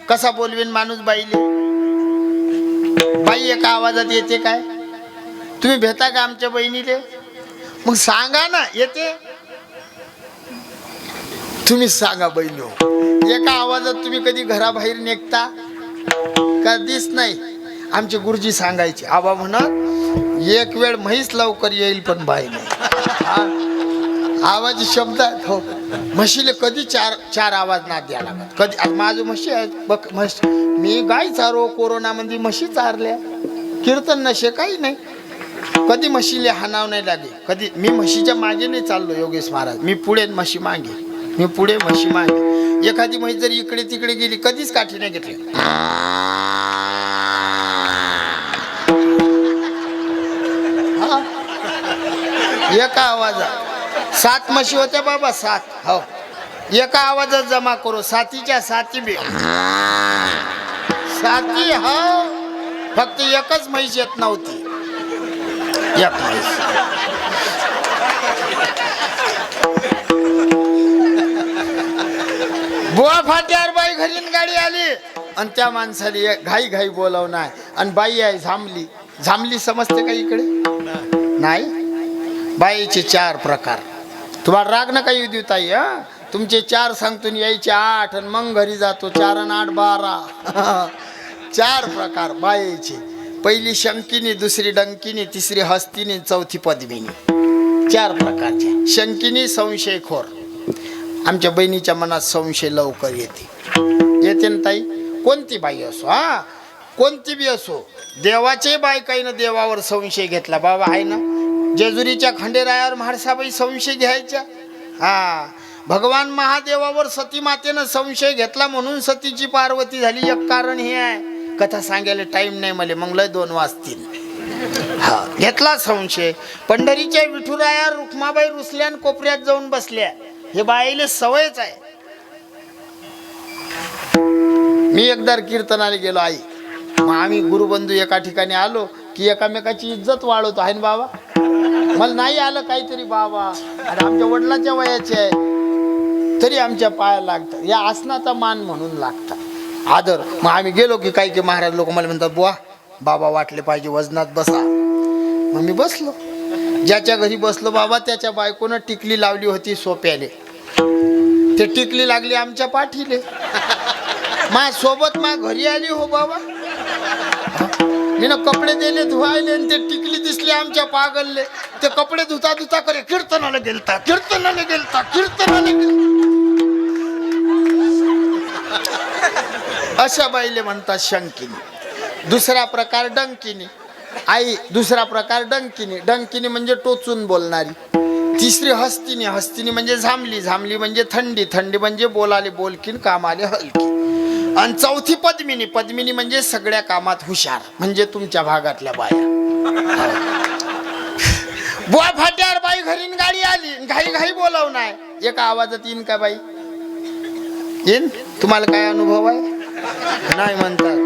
कसा बोलवेन माणूस बाईले. बाई एका आवाजात येते काय, तुम्ही भेटा का आमच्या बहिणीले, मग सांगा ना. येते तुम्ही सांगा बहिणी. एका आवाजात तुम्ही कधी घराबाहेर निघता, कधीच नाही. आमचे गुरुजी सांगायचे, आबा म्हणत एक वेळ म्हैस लवकर येईल पण बाई नाही. आवाज शब्द हो. म्हशीले कधी 4 आवाज ना द्या लागत. कधी माझं म्हशी आहे बघ, म्हश मी गाय चारो, कोरोनामध्ये म्हशी चारल्या, कीर्तन नशे काही नाही. कधी म्हशीले हाणाव नाही लागे. कधी मी म्हशीच्या मागे नाही चाललो योगेश महाराज. मी पुढे म्हशी मागे, मी पुढे म्हशी मागे. एखादी म्हैस जर इकडे तिकडे गेली, कधीच काठी नाही घेतली. एका आवाजात 7 म्हशी होत्या बाबा, 7. हो, एका आवाजात जमा करू. 7च्या 7 बी 7. हो, फक्त एकच म्हैस येत नव्हती. एक म्हैस. बुवा फाट्यावर बाई घरीन गाडी आली, आणि त्या माणसाने घाई घाई बोलावणार, आणि बाई आहे झांबली. झांबली समजते का इकडे? नाही. बाईचे 4 प्रकार. तुम्हाला राग नका येऊ देऊ ताई. हा, तुमचे 4 सांगतो, यायचे 8, आणि मग घरी जातो. 4 आणि 8 12. 4 प्रकार बाईचे. पहिली शंकिनी, 2री डंकिनी, 3री हस्तिनी, 4थी पद्मिनी. 4 प्रकारचे. शंकिनी संशयखोर. आमच्या बहिणीच्या मनात संशय लवकर येते. येते ना ताई. कोणती बाई असो, हा कोणती बी असो. देवाचे बायकाईनं देवावर संशय घेतला. बाबा आहे ना, जेजुरीच्या खंडेरायावर म्हाळसाबाई संशय घ्यायच्या. हा, भगवान महादेवावर सती मातेनं संशय घेतला, म्हणून सतीची पार्वती झाली. एक कारण हे आहे, कथा सांगायला टाइम नाही मला, मग लय 2 वाजतील. हा, घेतला संशय. पंढरीच्या विठुरायावर रुक्माबाई रुसल्यान कोपऱ्यात जाऊन बसल्या. हे बाईले सवयच आहे. मी एकदा कीर्तनाला गेलो आई, मग आम्ही गुरुबंधू एका ठिकाणी आलो की एकामेकाची इज्जत वाढवतो. आहे ना बाबा, मला नाही आलं काहीतरी बाबा, आणि आमच्या वडिलांच्या वयाचे आहे तरी आमच्या पाया लागतात. या आसनाचा मान म्हणून लागतात, आदर. मग आम्ही गेलो की काही महाराज लोक मला म्हणतात, बुवा बाबा वाटले पाहिजे, वजनात बसा. मग मी बसलो. ज्याच्या घरी बसलो बाबा, त्याच्या बायकोनं टिकली लावली होती सोप्याले. ते टिकली लागली आमच्या पाठीले. मा सोबत मा घरी आली हो बाबा. मी ना कपडे दिले धुवायले आणि ते टिकली दिसली आमच्या पागलले. ते कपडे धुता धुता करे कीर्तनाला गेलता, कीर्तनाला गेलता, कीर्तनाला गेलता. अशा बाईले म्हणतात शंकिनी. दुसरा प्रकार डंकिनी. आई दुसरा प्रकार डंकिनी. डंकिनी म्हणजे टोचून बोलणारी. तिसरी हस्तिनी. हस्तिनी म्हणजे झांबली. झांबली म्हणजे थंडी. थंडी म्हणजे बोलाले बोलकीन, कामाले हलकी. आणि चौथी पद्मिनी. पद्मिनी म्हणजे सगळ्या कामात हुशार, म्हणजे तुमच्या भागातल्या बाया. बुवा फाट्यावर बाई घरीन गाडी आली, घाई घाई बोलाव नाही, एका आवाजात येईन का बाई? येईन. तुम्हाला काय अनुभव आहे? नाही म्हणतात.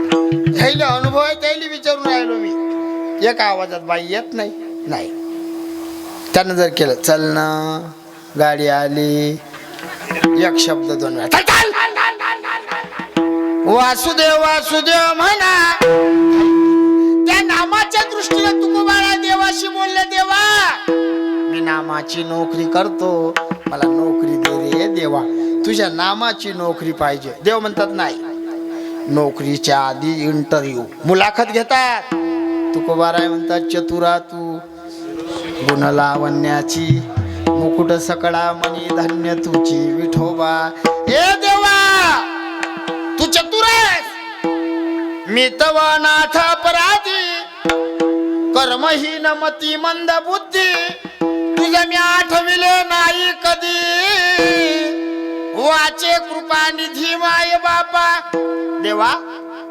घ्यायला अनुभव आहे त्याला विचारून राहिलो मी. एका आवाजात बाई येत नाही. नाही. त्यानं जर केलं चल ना गाडी आली, एक शब्द दोन वेळा वासुदेव वासुदेव म्हणा. त्या नामाच्या दृष्टीने तुकोबाळा देवाशी बोलले, देवा मी नामाची नोकरी करतो, मला नोकरी दे रे देवा, तुझ्या नामाची नोकरी पाहिजे. देव म्हणतात नाही, नोकरीच्या आधी इंटरव्ह्यू, मुलाखत घेतात. तुकोबाराय म्हणतात चतुरा तू, गुण लावण्याची मुकुट सकळा मनी धन्य तुझी विठोबा. ए देवा तू चतुर आहेस, मी तव नाथ अपराधी, कर्महीन मती मंद बुद्धी, तुझं मी आठविले नाही कधी, वाचे कृपा निधी माय बापा. देवा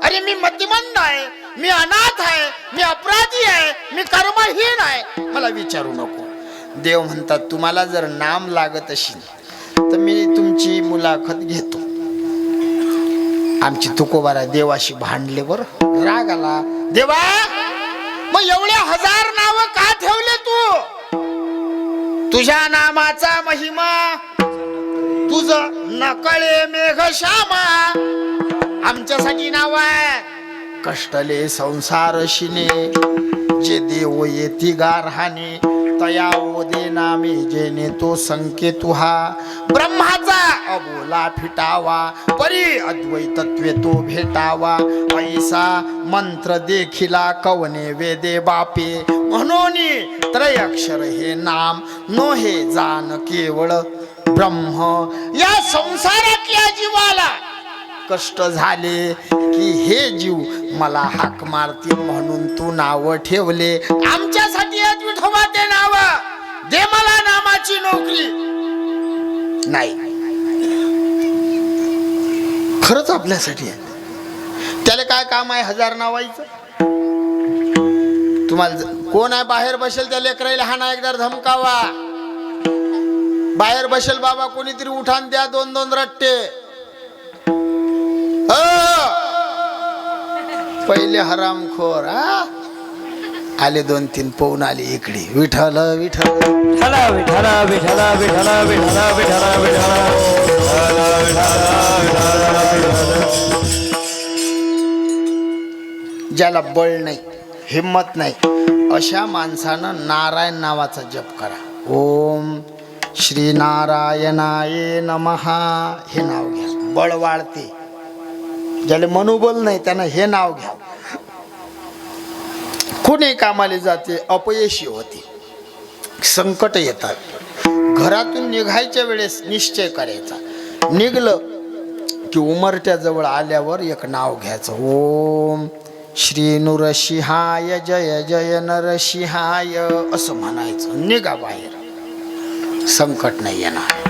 अरे मी मतिमंद आहे, मी अनाथ आहे, मी अपराधी आहे, मी कर्महीन आहे, मला विचारू नको. देव म्हणतात तुम्हाला जर नाम लागत असेल तर मी तुमची मुलाखत घेतो. आमची तुकोबारा देवाशी भांडले, बर राग आला. देवा मग एवढे 1000 नाव का ठेवले तू? तुझ्या नामाचा महिमा तुझ नकळे मेघ श्यामा. आमच्यासाठी नाव आहे कष्टले संसार शिने, जे देव येती गारहाने, तया ओदे नामे जेने तो संकेतु हा. ब्रह्माचा अबोला फिटावा, परी अद्वैतत्वे तो भेटावा, ऐसा मंत्र देखिला कवने वेदे बापे, म्हणून त्रयक्षर हे नाम नो हे जान केवळ ब्रह्म. या संसारातल्या जीवाला कष्ट झाले की हे जीव मला हाक मारतील म्हणून तू नाव ठेवले. आमच्यासाठी विठोबा ते नाव दे, मला नामाची नोकरी नाही. खरंच आपल्यासाठी आहे. त्याला काय काम आहे 1000 नावायचं? तुम्हाला कोण आहे बाहेर बसेल त्या लेकराला हाना एकदा धमकावा. बाहेर बसेल बाबा कोणीतरी उठान द्या 2-2 रट्टे. पहिले हरामखोर आले 2-3 पवून आले इकडे. विठ्ठल विठ्ठल विठ्ठल विठ्ठल विठ्ठल विठ्ठल विठ्ठल विठ्ठल. ज्याला बळ नाही, हिम्मत नाही, अशा माणसानं नारायण नावाचा जप करा. ओम श्री नारायणाय नमः हे नाव घ्या, बळ वाढते. ज्याला मनोबल नाही त्यानं हे नाव घ्या. कोणी कामाला जाते अपयशी होते, संकट येतात. घरातून निघायच्या वेळेस निश्चय करायचा, निघलं की उमरट्या जवळ आल्यावर एक नाव घ्यायचं. ओम श्री नृसिंहाय जय जय नरसिंहाय असं म्हणायचं. निघा बाहेर, संकट नाही येणार.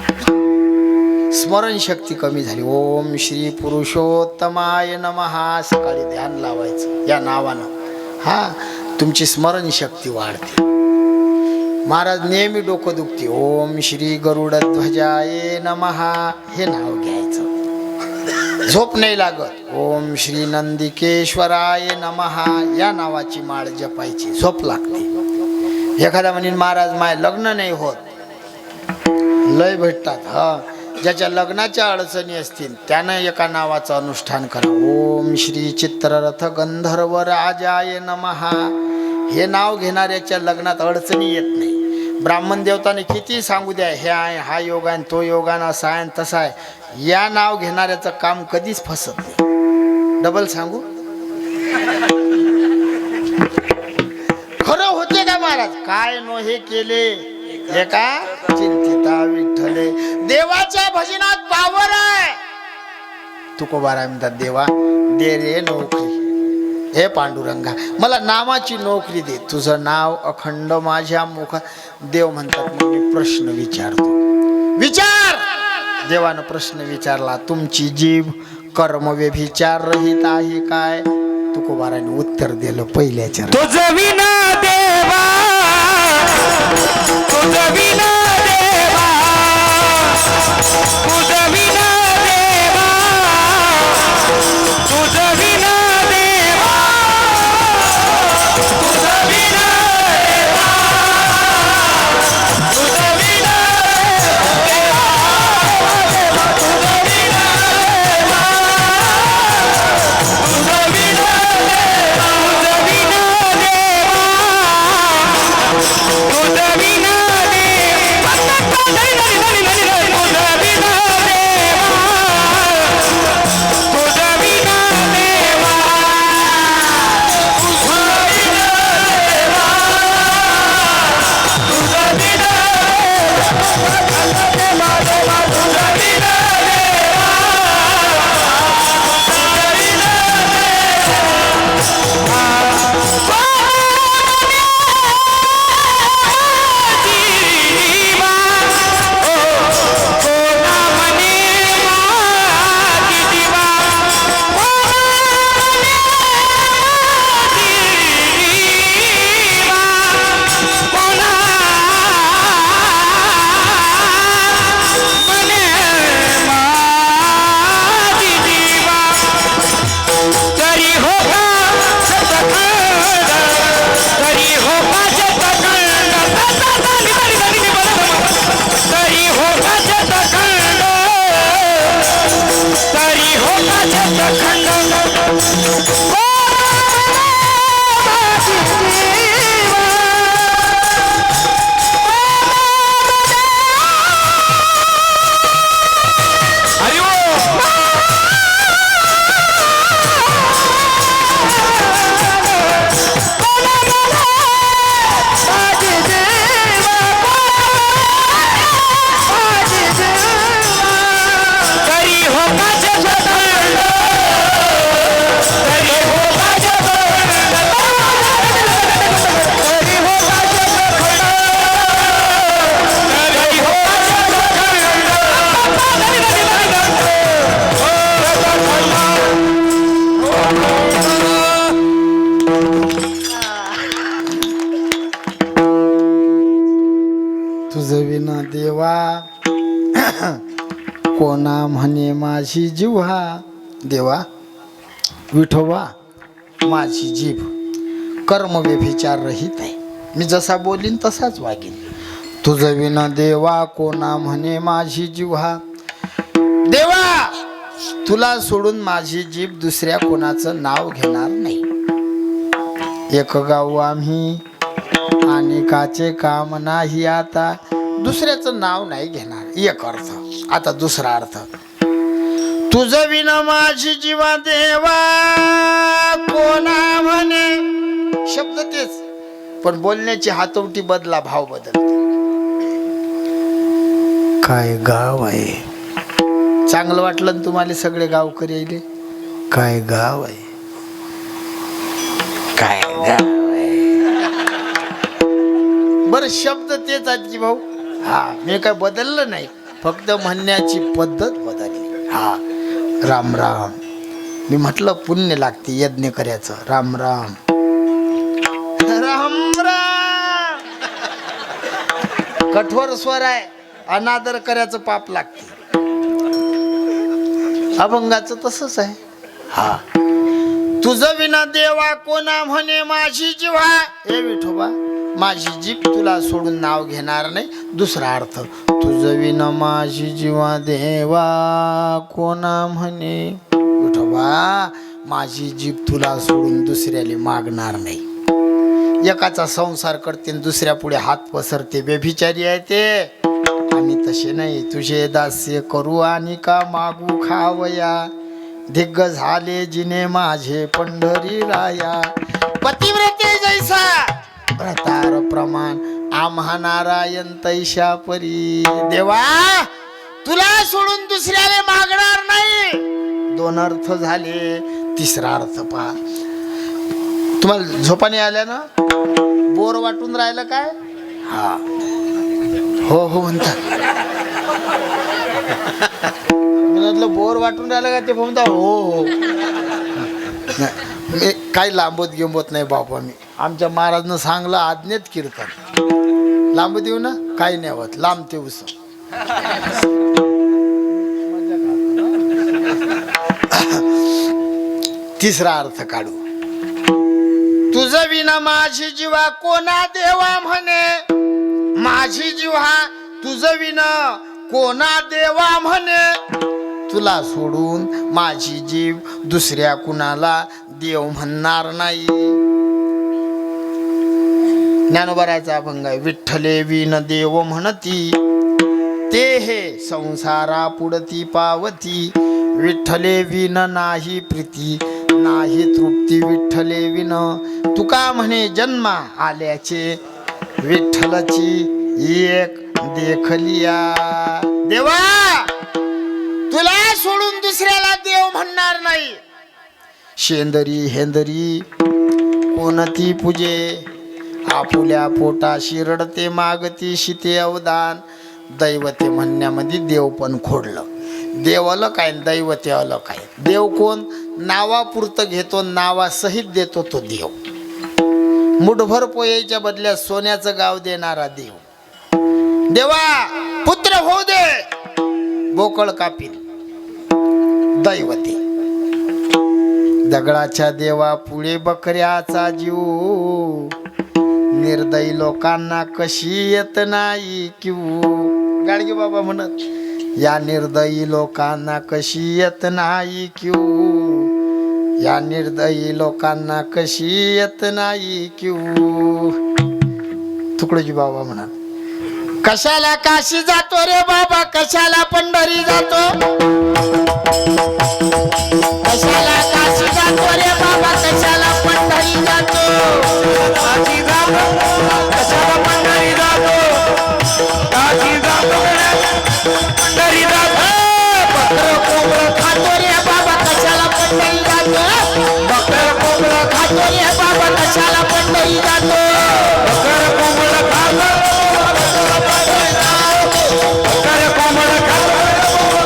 स्मरणशक्ती कमी झाली, ओम श्री पुरुषोत्तमाय नमः सकाळी ध्यान लावायचं या नावानं. तुमची स्मरणशक्ती वाढते. महाराज नेहमी डोकं दुखते, ओम श्री गरुडध्वजाय नमः हे नाव घ्यायचं. झोप नाही लागत, ओम श्री नंदिकेश्वराय नमः या नावाची माळ जपायची, झोप लागते. एखादा म्हणेन महाराज माय लग्न नाही होत, लय भेटतात. ज्याच्या लग्नाच्या अडचणी असतील त्यानं एका नावाचं अनुष्ठान करा. ओम श्री चित्ररथ गंधर्व राजाय नमः हे नाव घेणाऱ्याच्या लग्नात अडचणी येत नाही. ब्राह्मण देवताने किती सांगू द्या, हे आहे हा योग आहे तो योग आहे असा आहे तसा आहे, या नाव घेणाऱ्याचं काम कधीच फसत नाही. डबल सांगू, खरं होते का महाराज? काय नो हे केले हे का चिंतिता विठ्ठले, देवाच्या भजनात पावर आहे. तुकोबाराय म्हणतात, देवा दे रे नोकरी, हे पांडुरंगा मला नामाची नोकरी दे, तुझं नाव अखंड माझ्या मुखात. देव म्हणतात, मग मी प्रश्न विचारतो. विचार. देवानं प्रश्न विचारला, तुमची जीभ कर्म व्यभिचार रहित आहे काय? तुकोबाराने उत्तर दिलं पहिल्याच्या, तुझं विना देवा, तुझं विना देवा, तुझं विना देवा, तुझं विना देवा, तुझं विना देवा, तुझं विना देवा, तुझं विना देवा, तुझं विना देवा, तुझं विना देवा, तुझं विना देवा, तुझं विना देवा, तुझं विना देवा, तुझं विना तुझं विना देवा कोणा म्हणे माझी जिव्हा. देवा विठोबा माझी जीभ कर्म व्यभिचार रहित आहे, मी जसा बोलीन तसाच वागेन. तुझं विना देवा कोणा म्हणे माझी जिव्हा. देवा तुला सोडून माझी जीभ दुसऱ्या कोणाचं नाव घेणार नाही. एक गाव आम्ही अनेकाचे काम नाही, आता दुसऱ्याचं नाव नाही घेणार. एक अर्थ. आता दुसरा अर्थ, तुझं विना माझी जीवा देवा कोणा म्हणे. शब्द तेच, पण बोलण्याची हातवटी बदला, भाव बदलते. काय गाव आहे, चांगलं वाटलं ना तुम्हाला सगळे गावकरी आले. काय गाव आहे, काय गाव आहे. बरं शब्द तेच आहेत की भाऊ. हा मी काय बदललं नाही, फक्त म्हणण्याची पद्धत बदलली. हा राम राम. मी म्हटलं पुण्य लागते यज्ञ करायचं. राम राम राम राम. कठोर स्वर आहे, अनादर करायचं पाप लागते. अभंगाचं तसंच आहे. हा तुझं विना देवा कोणा म्हणे माझी जिव्हा. हे विठोबा माझी जीभ तुला सोडून नाव घेणार नाही. दुसरा अर्थ, तुझं विना माझी जीवा देवा कोणा म्हणे. विठोबा माझी जीभ तुला सोडून दुसऱ्याला मागणार नाही. एकाचा संसार करते आणि दुसऱ्या पुढे हात पसरते. बेभिचारी आहे ते. आम्ही तसे नाही. तुझे दास्य करू आणि का मागू खावया, दिग्ग झाले जिने माझे पंढरी राया. पतिव्रते जैसा व्रतार प्रमाण, आम्हा नारायण तैशा परी. देवा तुला सोडून दुसऱ्याला मागणार नाही. दोन अर्थ झाले. तिसरा अर्थ पहा. तुम्हाला झोपाने आल्या ना, बोर वाटून राहिलं काय? हा हो हो म्हणतात. म्हटलं बोर वाटून राहिलं का? ते म्हणता हो हो. मी काही लांबत गेंबत नाही बाबा. मी आमच्या महाराजनं सांगलं आज्ञेत कीर्तन. लांब देऊ ना काही नाही होत. लांब ते उस. तिसरा अर्थ काढू. तुझ विना माझी जीवा कोणा देवा म्हणे, माझी जीवा तुझ विना कोणा देवा म्हणे. तुला सोडून माझी जीव दुसऱ्या कुणाला देव म्हणणार नाही. ज्ञानोबराचा अभंग आहे. विठ्ठले विन देव म्हणती, ते हे संसारा पुढती पावती. विठ्ठले विन नाही प्रीती, नाही तृप्ती विठ्ठले विन. तुका म्हणे जन्मा आल्याचे, विठ्ठलची एक देखलिया. देवा तुला सोडून दुसऱ्याला देव म्हणणार नाही. शेंदरी हेंदरी कोणती पूजे, आपुल्या पोटाशी रडते मागती शिते अवदान. दैवते म्हणण्यामध्ये देव पण खोडलं. देव आलं काय, दैवते आलं काय. देव कोण? नावापुरतं घेतो, नावासहित देतो तो देव. मुठभर पोयाच्या बदल्यात सोन्याचं गाव देणारा देव. देवा पुत्र होऊ दे, बोकळ कापील. दैवते दगडाच्या देवा पुढे बकऱ्याचा जीव. निर्दयी लोकांना कशी येत नाही किऊ. गाडगे बाबा म्हणत, या निर्दयी लोकांना कशी येत नाही क्यू. या निर्दयी लोकांना कशी येत नाही क्यू. तुकडोजी बाबा म्हणा, कशाला काशी जातो रे बाबा, कशाला पंढरी जातो. कशाला काशी जातो रे बाबा, कशाला पंढरी जातो. काशी जातो, कशाला पंढरी जातो. काशी जातो, पंढरी जातो. बकर कोंबडं खातो रे बाबा, कशाला पंढरी जातो. बकर कोंबडं खातो रे बाबा, कशाला पंढरी जातो. बकर कोंबडं खातो, बकर कोंबडं खातो,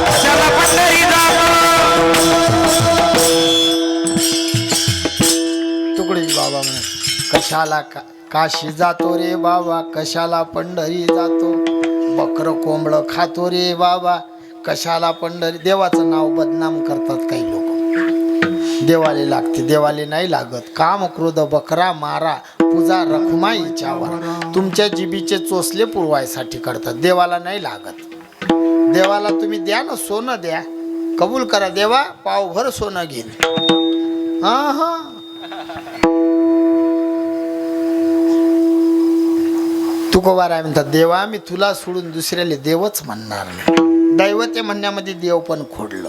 कशाला पंढरी जातो. तुकडोजी बाबा म्हणे, कशाला काशी जातो रे बाबा, कशाला पंढरी जातो. बकर कोंबडं खातो रे बाबा, कशाला पंढरी. देवाचं नाव बदनाम करतात काही लोक. देवाले लागते, देवाले नाही लागत. काम क्रोध बकरा मारा, पूजा रखुमाईच्यावर. तुमच्या जिबीचे चोचले पुरवायसाठी करतात, देवाला नाही लागत. देवाला तुम्ही द्या ना, सोनं द्या, कबूल करा. देवा पावभर सोनं घेईन. हा हा तुकोबार आहे म्हणतात, देवा मी तुला सोडून दुसऱ्याला देवच म्हणणार नाही. दैवते म्हणण्यामध्ये देव पण खोडलं.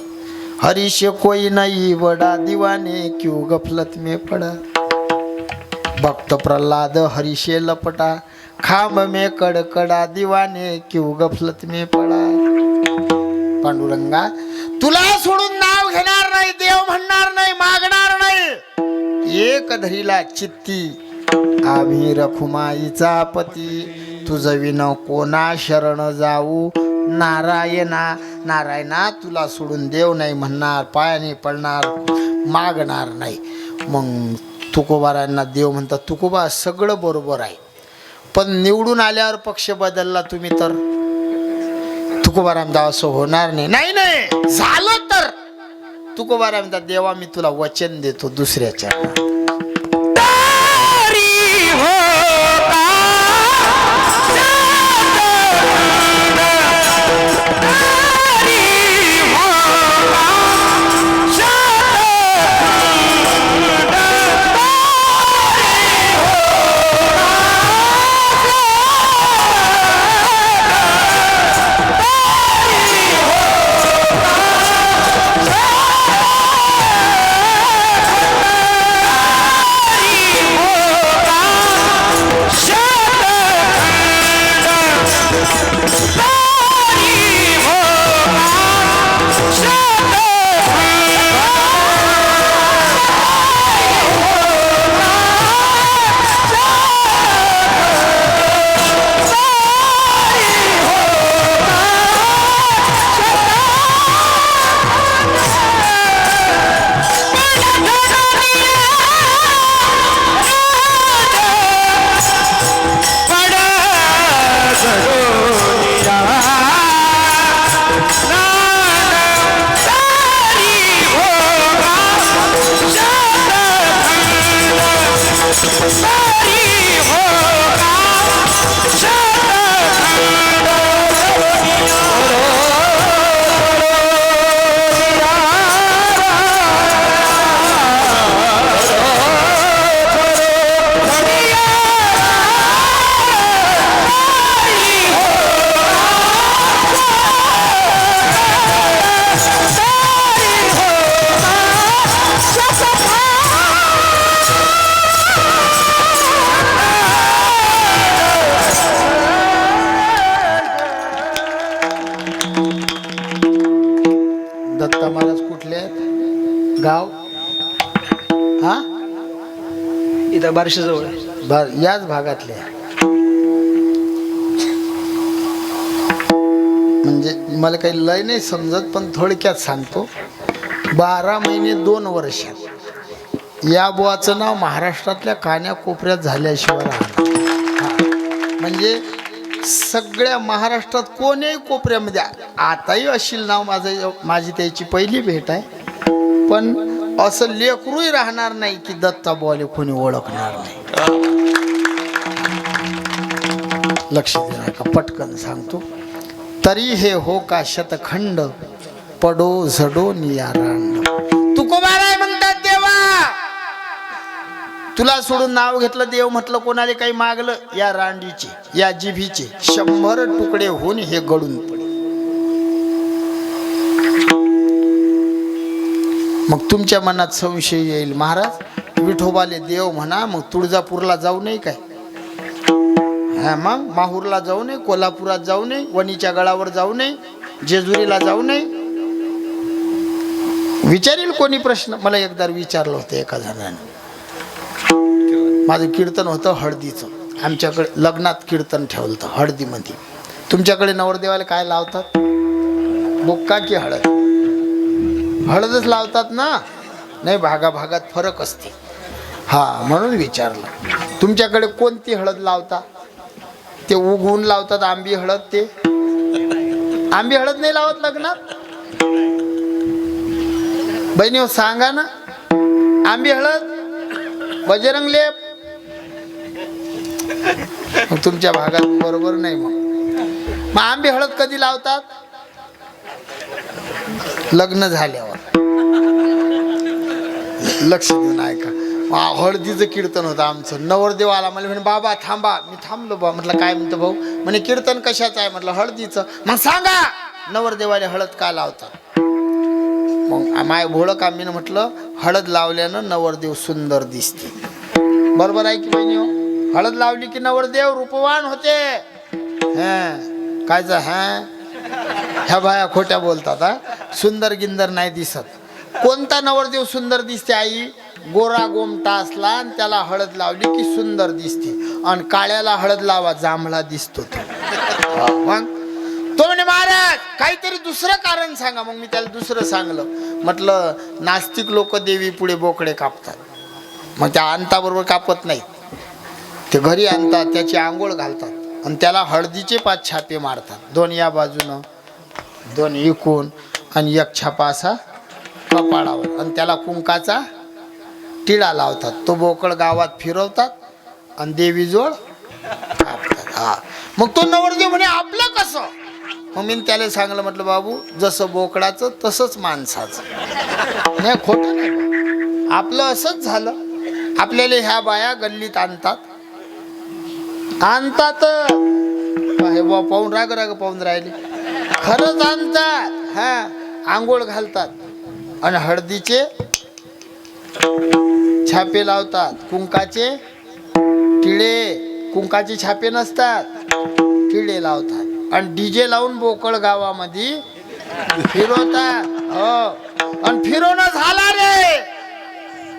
हरीश कोई नाही वडा, दिवाने क्यों गफलत में पडा. भक्त प्रल्हाद हरीशे लपटा, खांब में कडकडा, दिवाने क्यों गफलत में पडा. पांडुरंगा तुला सोडून नाव घेणार नाही, देव म्हणणार नाही, मागणार नाही. एक धरीला चित्ती आम्ही रखुमाईचा पती. तुझं विन कोणा शरण जाऊ. नारायणा नारायणा तुला सोडून देव नाही म्हणणार, पायाने पडणार, मागणार नाही. मग तुकोबारांना देव म्हणतात. तुकोबा सगळं बरोबर आहे, पण निवडून आल्यावर पक्ष बदलला तुम्ही तर. तुकोबारा म्हणतात असं होणार नाही. नाही नाही झालं तर तुकोबारा म्हणतात, देवा मी तुला वचन देतो दुसऱ्याच्या. महाराज कुठले आहेत? गाव हा इथं बारशेजवळ आहे. बर याच भागातले आहे. म्हणजे मला काही लय नाही समजत पण थोडक्यात सांगतो. 12 महिने 2 वर्षात या बुवाचं नाव महाराष्ट्रातल्या कान्याकोपऱ्यात झाल्याशिवाय राहणार. म्हणजे सगळ्या महाराष्ट्रात कोणीही कोपऱ्यामध्ये आताही अशील नाव माझी त्याची पहिली भेट आहे. पण असं लेकरूही राहणार नाही की दत्ता बुवाले कोणी ओळखणार नाही. लक्ष दे नका पटकन सांगतो. तरी हे हो का शतखंड पडो झडो नियारांड. तुकोबाराय म्हणतात देवा तुला सोडून नाव घेतलं देव म्हटलं कोणाला काही मागलं या रांडीचे या जिभीचे 100 तुकडे होऊन हे गळून पडे. मग तुमच्या मनात संशय येईल महाराज विठोबाले देव म्हणा मग तुळजापूरला जाऊ नये काय? हा मग माहूरला जाऊ नये, कोल्हापुरात जाऊ नये, वणीच्या गळावर जाऊ नये, जेजुरीला जाऊ नये? विचारील कोणी प्रश्न. मला एकदा विचारलं होतं एका जणाने. माझं कीर्तन होतं हळदीचं. आमच्याकडे लग्नात कीर्तन ठेवलं होतं हळदीमध्ये. तुमच्याकडे नवरदेवाला काय लावतात? बुक्का की हळद? हळदच लावतात ना? नाही भागाभागात फरक असते. हा म्हणून विचारलं. तुमच्याकडे कोणती हळद लावता? ते उगवून लावतात आंबी हळद. ते आंबी हळद नाही लावत लग्नात? बहिणी हो सांगा ना. आंबी हळद बजरंग लेप मग तुमच्या भागात बरोबर नाही. मग आंबी हळद कधी लावतात? लग्न झाल्यावर. लक्ष देऊन ऐका. हळदीचं कीर्तन होतं आमचं. नवरदेव आला मला म्हणे बाबा थांबा. मी थांबलो बा. म्हटलं काय म्हणतो भाऊ? म्हणे कीर्तन कशाचं आहे? म्हटलं हळदीचं. मग सांगा नवरदेवाला हळद का लावतात? मग माय भोळं कामीनं म्हटलं हळद लावल्यानं नवरदेव सुंदर दिसते. बरोबर आहे की बहिणी हो? हळद लावली की नवरदेव रूपवान होते. कायच ह्या बाया खोट्या बोलतात. हा सुंदर गिंदर नाही दिसत. कोणता नवरदेव सुंदर दिसते आई? गोरा गोमटा असला आणि त्याला हळद लावली की सुंदर दिसते. आणि काळ्याला हळद लावा जांभळा दिसतो तो. मग तो म्हणे महाराज काहीतरी दुसरं कारण सांगा. मग मी त्याला दुसरं सांगलं. म्हटलं नास्तिक लोक देवी पुढे बोकडे कापतात. मग त्या अंताबरोबर कापत नाहीत. ते घरी आणतात त्याची आंघोळ घालतात आणि त्याला हळदीचे 5 छापे मारतात. 2 या बाजूनं 2 इकून आणि 1 छापा असा कपाळावर आणि त्याला कुंकाचा टिळा लावतात. तो बोकड गावात फिरवतात आणि देवीजवळ कापतात. हा मग तो नवरदेव म्हणे आपलं कसं? मग मी त्याला सांगलं म्हटलं बाबू जसं बोकडाचं तसंच माणसाचं. नाही खोटं नाही. आपलं असंच झालं. आपल्याला ह्या बाया गल्लीत आणतात हे बा पाहून राग पाहून राहिले. खरंच आणतात. हा आंघोळ घालतात आणि हळदीचे छापे लावतात. कुंकाचे टिळे कुंकाचे छापे नसतात टिळे लावतात आणि डीजे लावून बोकळ गावामध्ये फिरवतात. हो आणि फिरवणं झाला रे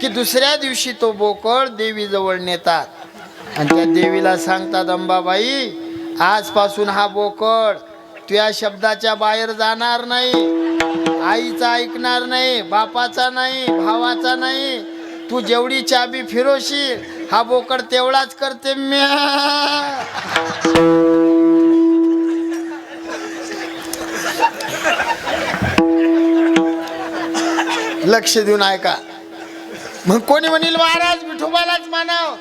की दुसऱ्या दिवशी तो बोकळ देवीजवळ नेतात आणि त्या देवीला सांगतात अंबाबाई आजपासून हा बोकड तुझ्या शब्दाच्या बाहेर जाणार नाही. आईचा ऐकणार नाही, बापाचा नाही, भावाचा नाही. तू जेवढी चाबी फिरवशील हा बोकड तेवढाच करते. लक्ष देऊन ऐका. मग कोणी म्हणेल महाराज विठोबालाच मानाव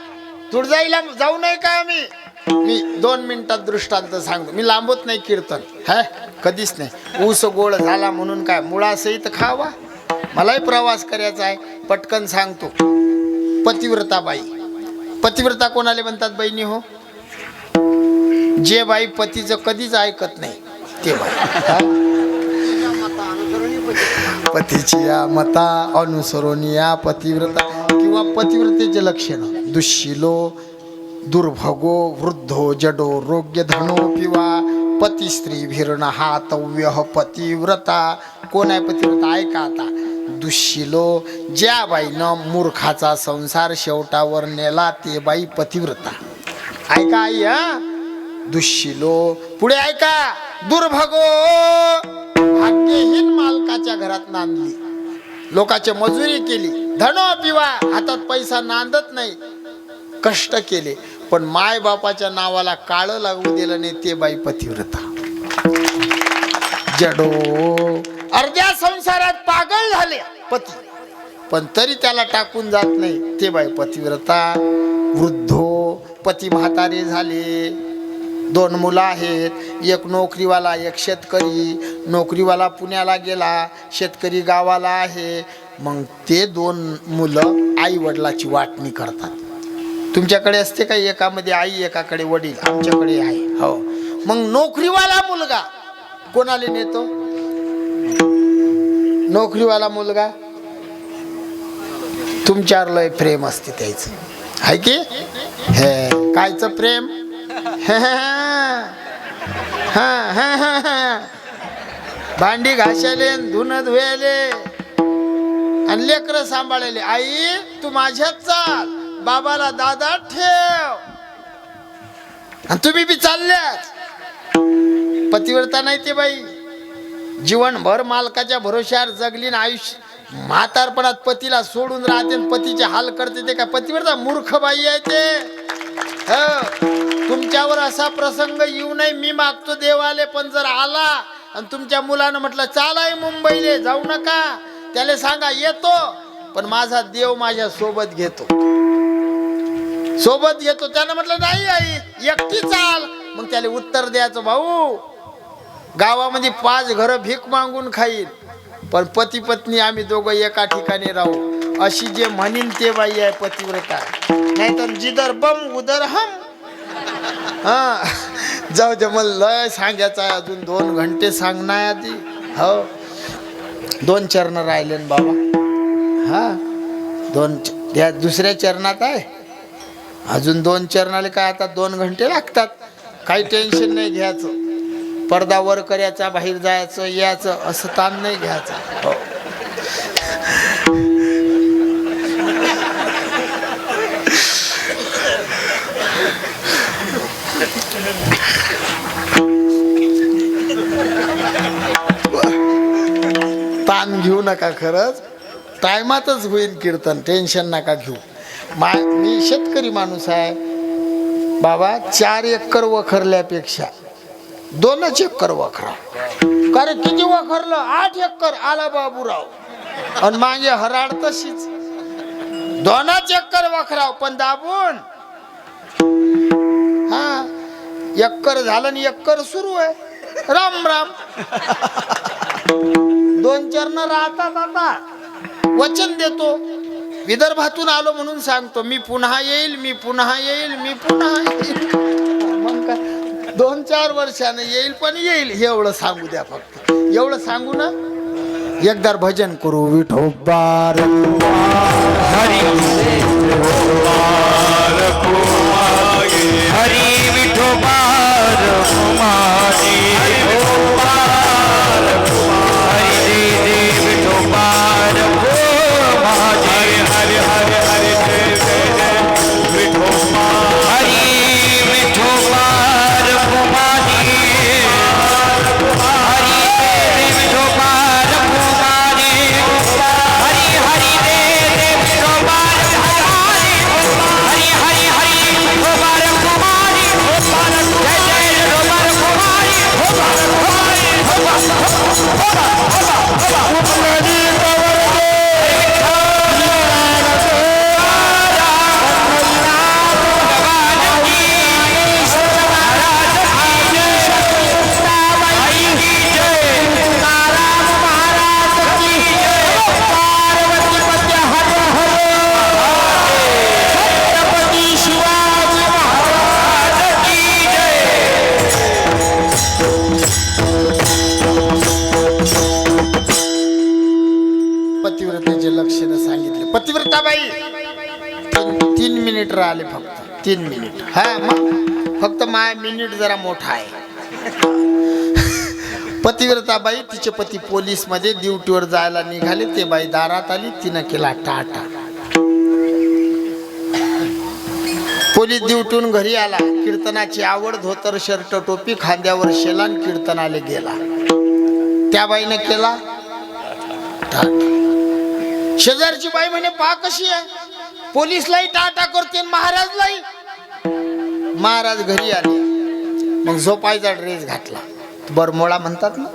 तुळजाईला जाऊ नये का? मी 2 मिनिटात दृष्टांत सांगतो. मी लांबत नाही कीर्तन. हा कधीच नाही. ऊस गोळ झाला म्हणून काय मुळासहित खावा? मलाही प्रवास करायचा आहे. पटकन सांगतो. पतिव्रता बाई. पतिव्रता कोणाला म्हणतात बहिणी हो? जे बाई पतीचं कधीच ऐकत नाही ते बाई. पतीची या मता अनुसरून या पतिव्रता किंवा पतिव्रतेचे लक्षण दुःशीलो दुर्भगो वृद्धो जडो रोग्य धनो किंवा पती स्त्री भिरण हातव्य पतिव्रता. कोण आहे पतिव्रता? ऐका आता. दुःशिलो, ज्या बाईनं मूर्खाचा संसार शेवटावर नेला ते बाई पतिव्रता. ऐका आई, हा. दुःशिलो. पुढे ऐका. दुर्भगो, भाग्यहीन मालकाच्या घरात नांदली, लोकांची मजुरी केली, धनो पिवा, हातात पैसा नांदत नाही, कष्ट केले, पण माय बापाच्या नावाला काळं लागू दिलं नाही, ते बाई पतिव्रता. जडो, अर्ध्या संसारात पागल झाले पती, पण तरी त्याला टाकून जात नाही, ते बाई पतिव्रता. वृद्धो, पती म्हातारे झाले, 2 मुलं आहेत, एक नोकरीवाला एक शेतकरी. नोकरीवाला पुण्याला गेला, शेतकरी गावाला आहे. मग ते 2 मुलं आई वडिलाची वाटणी करतात. तुमच्याकडे असते का? एकामध्ये आई एकाकडे वडील. आमच्याकडे आहे. हो. मग नोकरीवाला मुलगा कोणाला नेतो? नोकरीवाला मुलगा तुमच्यावर लय प्रेम असते त्याचं, आहे की? हे कायचं प्रेम? भांडी घासायले, धुणं धुयाले आणि लेकरं सांभाळायले. आई तू माझ्यात चाल, बाबाला दादा ठेव, आणि तुम्ही बी चालल्याच. पतिव्रता नाही ते बाई. जीवनभर मालकाच्या भरोश्यावर जगली ना, आयुष्य म्हातारपणात पतीला सोडून राहते, पतीचे हाल करते, ते काय पतिव्रता? मूर्ख बाई आहे ते. तुमच्यावर असा प्रसंग येऊ नये मी मागतो देवाले, पण जर आला आणि तुमच्या मुलानं म्हटलं चालाय मुंबईले, जाऊ नका, त्याला सांगा येतो, पण माझा देव माझ्या सोबत घेतो, सोबत घेतो. त्यानं म्हटलं नाही आई एकटी चाल, मग त्याला उत्तर द्यायचं, भाऊ गावामध्ये 5 घरं भीक मागून खाईल, पण पती पत्नी आम्ही दोघं एका ठिकाणी राहू, अशी जे म्हणीन ते बाई आहे पतिव्रता. नाही तर जिदर बम उदर हम. हा, जाऊ दे, मला लय सांगायचं आहे, अजून 2 घंटे सांगणार आधी. हो, 2 चरण राहिले ना बाबा. हा, 2 त्या दुसऱ्या चरणात आहे, अजून 2 चरणाले काय आता 2 घंटे लागतात. काही टेन्शन नाही घ्यायचं. पडदा वर करायचा, बाहेर जायचं यायचं असं ताण नाही घ्यायचं. हो. ताण घेऊ नका, खरंच टायमातच होईल कीर्तन, टेन्शन नका घेऊ. मी शेतकरी माणूस आहे बाबा. 4 एकर वखरल्यापेक्षा 2च एकर वखरा. कारण किती वखरलं? 8 एकर आला बाबूराव, आणि मागे हराड तशीच. 2च एकर वखराव, पण दाबून. हा, एकर झालं आणि एकर सुरू आहे. राम राम. 2 चरण राहतात. आता वचन देतो, विदर्भातून आलो म्हणून सांगतो, मी पुन्हा येईल, मी पुन्हा येईल, मी पुन्हा येईल. मग काय 2-4 वर्षानं येईल, पण येईल, एवढं सांगू द्या फक्त. एवढं सांगू ना, एकदा भजन करू. विठोबार हरी हरी विठोबार कुमारी, हरी दे विठोबार कुमारी, हरी हरी हरी विठोबार, हरी विठोबार कुमारी, हरी दे विठोबार कुमारी, हरी हरी दे विठोबार कुमारी, हरी हरी हरी विठोबार कुमारी, जय जय विठोबार कुमारी, पतिव्रतेचे लक्षण सांगितले. पतिव्रता बाई 3 मिनिट राहिले फक्त. 3 मिनिट. हा, मग फक्त माय मिनिट जरा मोठा आहे. पतिव्रताबाई तिचे पती पोलीस मध्ये ड्युटीवर जायला निघाले, ते बाई दारात आली, तिनं केला टाटा. पोलीस ड्युटीहून घरी आला, कीर्तनाची आवड, धोतर शर्ट टोपी, खांद्यावर शेलान कीर्तनाले गेला. त्या बाईने केला टाटा. शेजारची बाई म्हणे पहा कशी आहे, पोलीसलाही टाटा करते महाराजलाही. महाराज घरी आले, मग झोपायचा ड्रेस घातला, बरमोळा म्हणतात ना,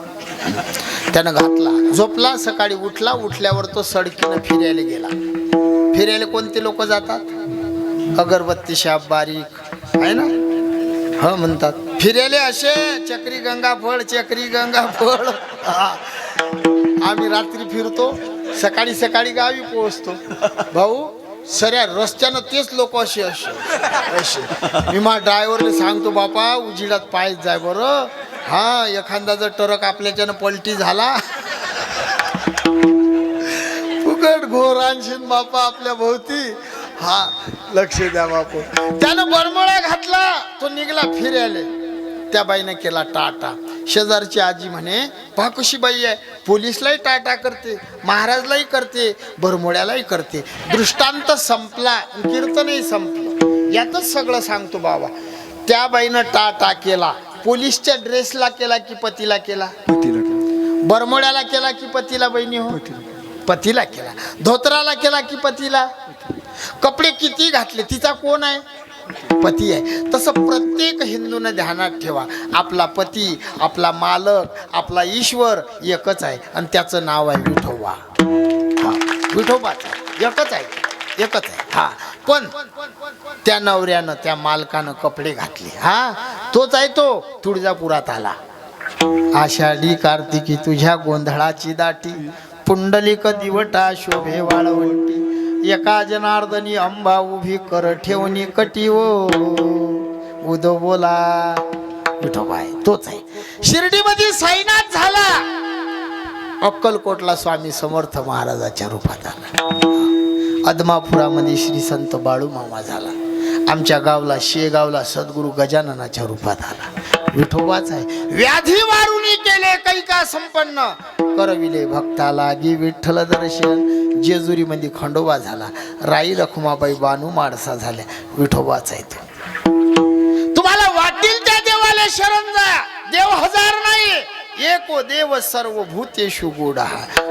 त्यानं घातला, झोपला. सकाळी उठला, उठल्यावर तो सडकीनं फिरायला गेला. फिरायला कोणते लोक जातात, अगरबत्ती शाप बारीक आहे ना, ह म्हणतात फिरायला असे चक्री गंगा फळ, चक्री गंगा फळ. आम्ही रात्री फिरतो, सकाळी सकाळी गावी पोहोचतो. भाऊ सऱ्या रस्त्यानं तेच लोक असे असे. मी मा ड्रायव्हरला सांगतो, बापा उजिडात पायच जाय बरं. हा एखादा जर ट्रक आपल्याच्यानं पलटी झाला, फुकट घोर आणशीन बापा आपल्या भोवती. हा लक्ष द्या बापू. त्यानं बरमोळा घातला, तो निघला फिरायला. त्या बाईनं केला टाटा. शेजारची आजी म्हणे पहा कशी बाई आहे, पोलीसलाही टाटा करते, महाराजलाही करते, बरमोड्यालाही करते. दृष्टांत संपला, कीर्तनही संपलं. यातच सगळं सांगतो बाबा. त्या बाईनं टाटा केला. पोलीसच्या ड्रेसला केला की पतीला केला, बरमोड्याला केला की पतीला, बहिणी हो पतीला केला. धोतराला केला की पतीला. कपडे किती घातले, तिचा कोण आहे, पती आहे. तसं प्रत्येक हिंदूने ध्यानात ठेवा, आपला पती, आपला मालक, आपला ईश्वर एकच आहे आणि त्याचं नाव आहे विठोबा. हा विठोबाच एकच आहे, एकच आहे. हा पण त्या नवऱ्यानं, त्या मालकानं कपडे घातले, हा तोच आहे तो तुळजापुरात आला. आषाढी कार्तिकी तुझ्या गोंधळाची दाटी, पुंडलिक दिवटा शोभे वाळवंटी, एका जनार्दनी अंबा उभी कर ठेवणी कटीओ उदो बोला. विठोबा आहे, तोच आहे. शिर्डीमध्ये साईनाथ झाला, अक्कलकोटला स्वामी समर्थ महाराजाच्या रूपात आला. अदमापुरामध्ये श्री संत बाळू मामा झाला. आमच्या गावला शेगावला सद्गुरू गजाननाच्या रूपात आला. विठोबाच आहे. व्याधी वारुणी केले कैका संपन्न, करविले भक्ताला गी विठ्ठल दर्शन. जेजुरीमध्ये खंडोबा झाला. राई रखुमाबाई बानू माडसा झाल्या. विठोबाच आहे तो. तुम्हाला वाटेल त्या देवाला शरण जा, देव हजार नाही, एको देव सर्व भूतेषु गूढ.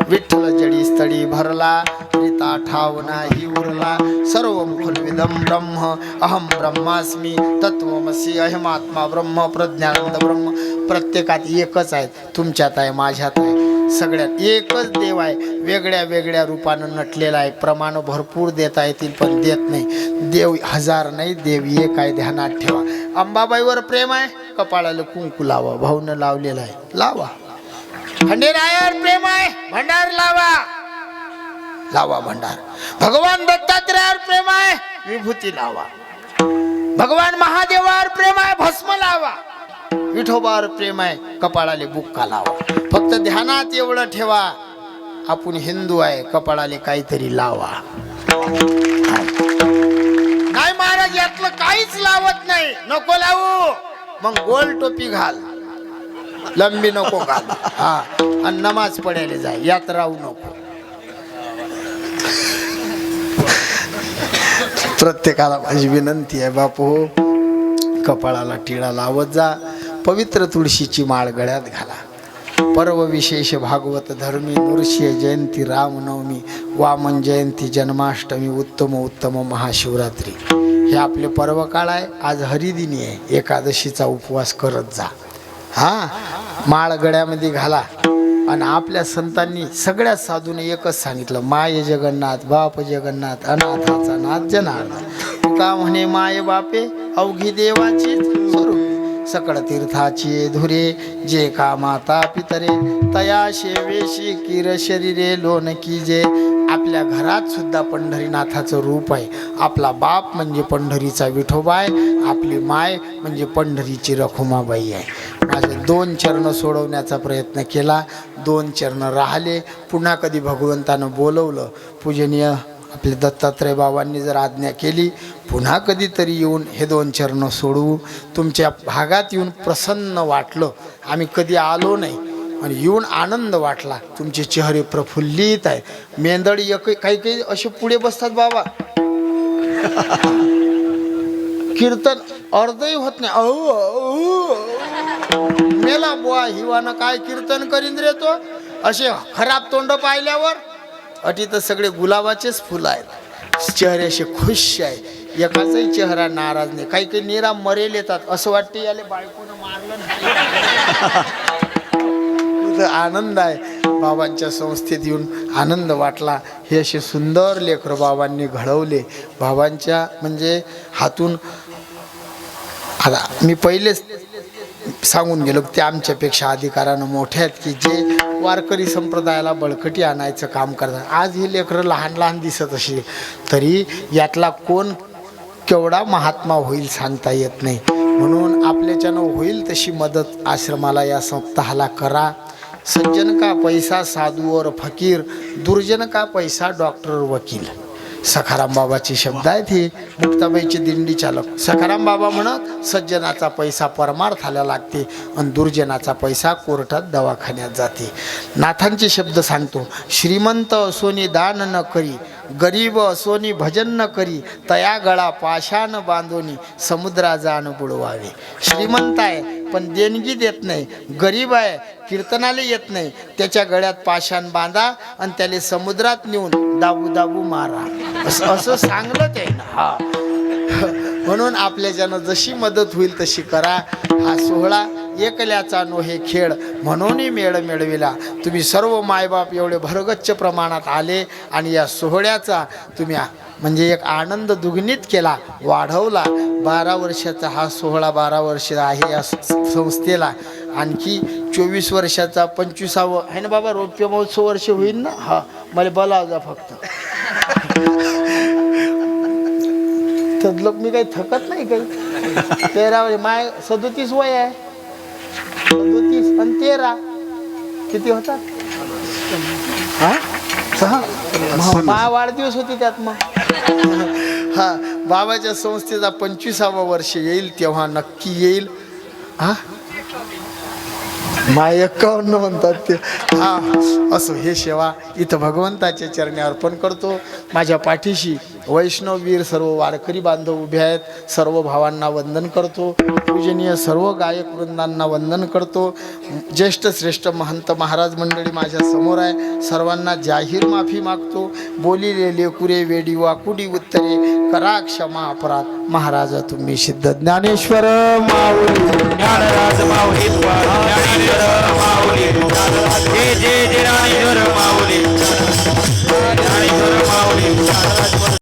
विठ्ठल जडी स्थळी भरला, रिता ठाव नाही उरला. सर्व मुखविदम ब्रह्म अहम ब्रह्मास्मी तत्वमसी अहमात्मा ब्रह्म प्रज्ञानंद ब्रह्म. प्रत्येकात एकच आहे, तुमच्यात आहे, माझ्यात आहे, सगळ्यात एकच देव आहे. वेगळ्या वेगळ्या रूपानं नटलेला आहे. प्रमाण भरपूर देता येतील पण देत नाही. देव हजार नाही, देव एक आहे, ध्यानात ठेवा. अंबाबाईवर प्रेम आहे, कपाळाला कुंकू लावा, भाऊनं लावलेला आहे, लावा. खंडेरायावर प्रेम आहे, भंडार लावा, लावा भंडार. भगवान दत्तात्रयावर प्रेम आहे, विभूती लावा. भगवान महादेवावर प्रेम आहे, भस्म लावा. विठोबावर प्रेम आहे, कपाळाले बुक्का लावा. फक्त ध्यानात एवढं ठेवा, आपण हिंदू आहे, कपाळाले काहीतरी लावा. नाही महाराज यातलं काहीच लावत नाही, नको लावू. मग गोल टोपी घाल, लंबी नको घाल. हा आणि नमाज पडायला जाय, यात राहू नको. प्रत्येकाला माझी विनंती आहे बापू, कपाळाला टिळा लावत जा. पवित्र तुळशीची माळ गळ्यात घाला. पर्व विशेष भागवत धर्मी, नृसिंह जयंती, रामनवमी, वामन जयंती, जन्माष्टमी, उत्तम उत्तम महाशिवरात्री हे आपले पर्व काळ आहे. आज हरिदिनी आहे, एकादशीचा उपवास करत जा. हा माळ गळ्यामध्ये घाला. आणि आपल्या संतांनी सगळ्या साधूने एकच सांगितलं, माय जगन्नाथ, बाप जगन्नाथ, अनाथाचा नाथ जनार्दन. तुका म्हणे माय बापे अवघी देवाची स्वरूप, सकळ तीर्थाची धुरे, जे का माता पितरे, तया शेवेशी किर शरीरे लोन की जे. आपल्या घरात सुद्धा पंढरीनाथाचं रूप आहे. आपला बाप म्हणजे पंढरीचा विठोबा आहे, आपली माय म्हणजे पंढरीची रखुमाबाई आहे. माझे 2 चरण सोडवण्याचा प्रयत्न केला, 2 चरण राहिले. पुन्हा कधी भगवंतानं बोलवलं, पूजनीय आपले दत्तात्रय बाबांनी जर आज्ञा केली पुन्हा कधीतरी येऊन हे 2 चरण सोडवू. तुमच्या भागात येऊन प्रसन्न वाटलं. आम्ही कधी आलो नाही आणि येऊन आनंद वाटला. तुमचे चेहरे प्रफुल्लित आहे. मेंदडी काही काही असे पुढे बसतात बाबा, कीर्तन अर्धही होत नाही. मेला बुवा हिवानं काय कीर्तन करीन रे तो. असे खराब तोंड पाहिल्यावर अटी तर सगळे गुलाबाचेच फुलं आहेत. चेहरे असे खुश आहे. एकाचाही चेहरा नाराज नाही. काही काही निरा मरेल येतात. असं वाटते याले बायकोनं मारलं नाही. आनंद आहे. बाबांच्या संस्थेत येऊन आनंद वाटला. हे असे सुंदर लेकरं बाबांनी घडवले. बाबांच्या म्हणजे हातून आता मी पहिलेच सांगून गेलो ते आमच्यापेक्षा अधिकारानं मोठे आहेत की जे वारकरी संप्रदायाला बळकटी आणायचं काम करतात. आज ही लेकरं लहान लहान दिसत असे तरी यातला कोण केवढा महात्मा होईल सांगता येत नाही. म्हणून आपल्याच्यानं होईल तशी मदत आश्रमाला या सप्ताहाला करा. सज्जन का पैसा साधू और फकीर, दुर्जन का पैसा डॉक्टर वकील. सखाराम बाबाचे शब्द आहेत हे. मुक्ताबाईचे दिंडी चालक सखाराम बाबा म्हणत सज्जनाचा पैसा परमार्थाला लागते आणि दुर्जनाचा पैसा कोर्टात दवाखान्यात जाते. नाथांचे शब्द सांगतो. श्रीमंत असोनी दान न करी, गरीब असोनी भजन न करी, तया गळा पाशान बांधोनी समुद्रा जाण बुडवावे. श्रीमंत आहे पण देणगी देत नाही, गरीब आहे कीर्तनाला येत नाही, त्याच्या गळ्यात पाशान बांधा आणि त्याला समुद्रात नेऊन दाबू दाबू मारा. असं सांगलं ते ना. हा म्हणून आपल्याच्यानं जशी मदत होईल तशी करा. हा सोहळा एकल्याचा नोहे खेळ म्हणूनही मेळ मिळविला. तुम्ही सर्व मायबाप एवढे भरगच्च प्रमाणात आले आणि या सोहळ्याचा तुम्ही म्हणजे एक आनंद दुग्नित केला, वाढवला. 12 वर्षाचा हा सोहळा 12 वर्ष आहे या संस्थेला. आणखी 24 वर्षाचा 25वावं आहे ना बाबा. रौप्य महोत्सव वर्ष होईल ना. हा मला बोलावं जा फक्त. मी काही थकत नाही काही. 13 माय 37 वय आहे. 37 आणि 13 किती होतात. हा 6 मा वाढदिवस होती त्यात. मग हा बाबाच्या संस्थेचा 25वावं वर्ष येईल तेव्हा नक्की येईल. हा माय 51 म्हणतात ते. हा असो हे सेवा इथं भगवंताच्या चरणी अर्पण करतो. माझ्या पाठीशी वैष्णववीर सर्व वारकरी बांधव उभे आहेत. सर्व भावांना वंदन करतो. पूजनीय सर्व गायक वृंदांना वंदन करतो. ज्येष्ठ श्रेष्ठ महंत महाराज मंडळी माझ्या समोर आहे. सर्वांना जाहीर माफी मागतो. बोलिले लेकुरे वेडी वाकुडी उत्तरे करा क्षमा अपराध. महाराज तुम्ही सिद्ध ज्ञानेश्वर माऊली ज्ञानराज माऊली ज्ञानेश्वर माऊली जय जय ज्ञानेश्वर माऊली ज्ञानेश्वर माऊली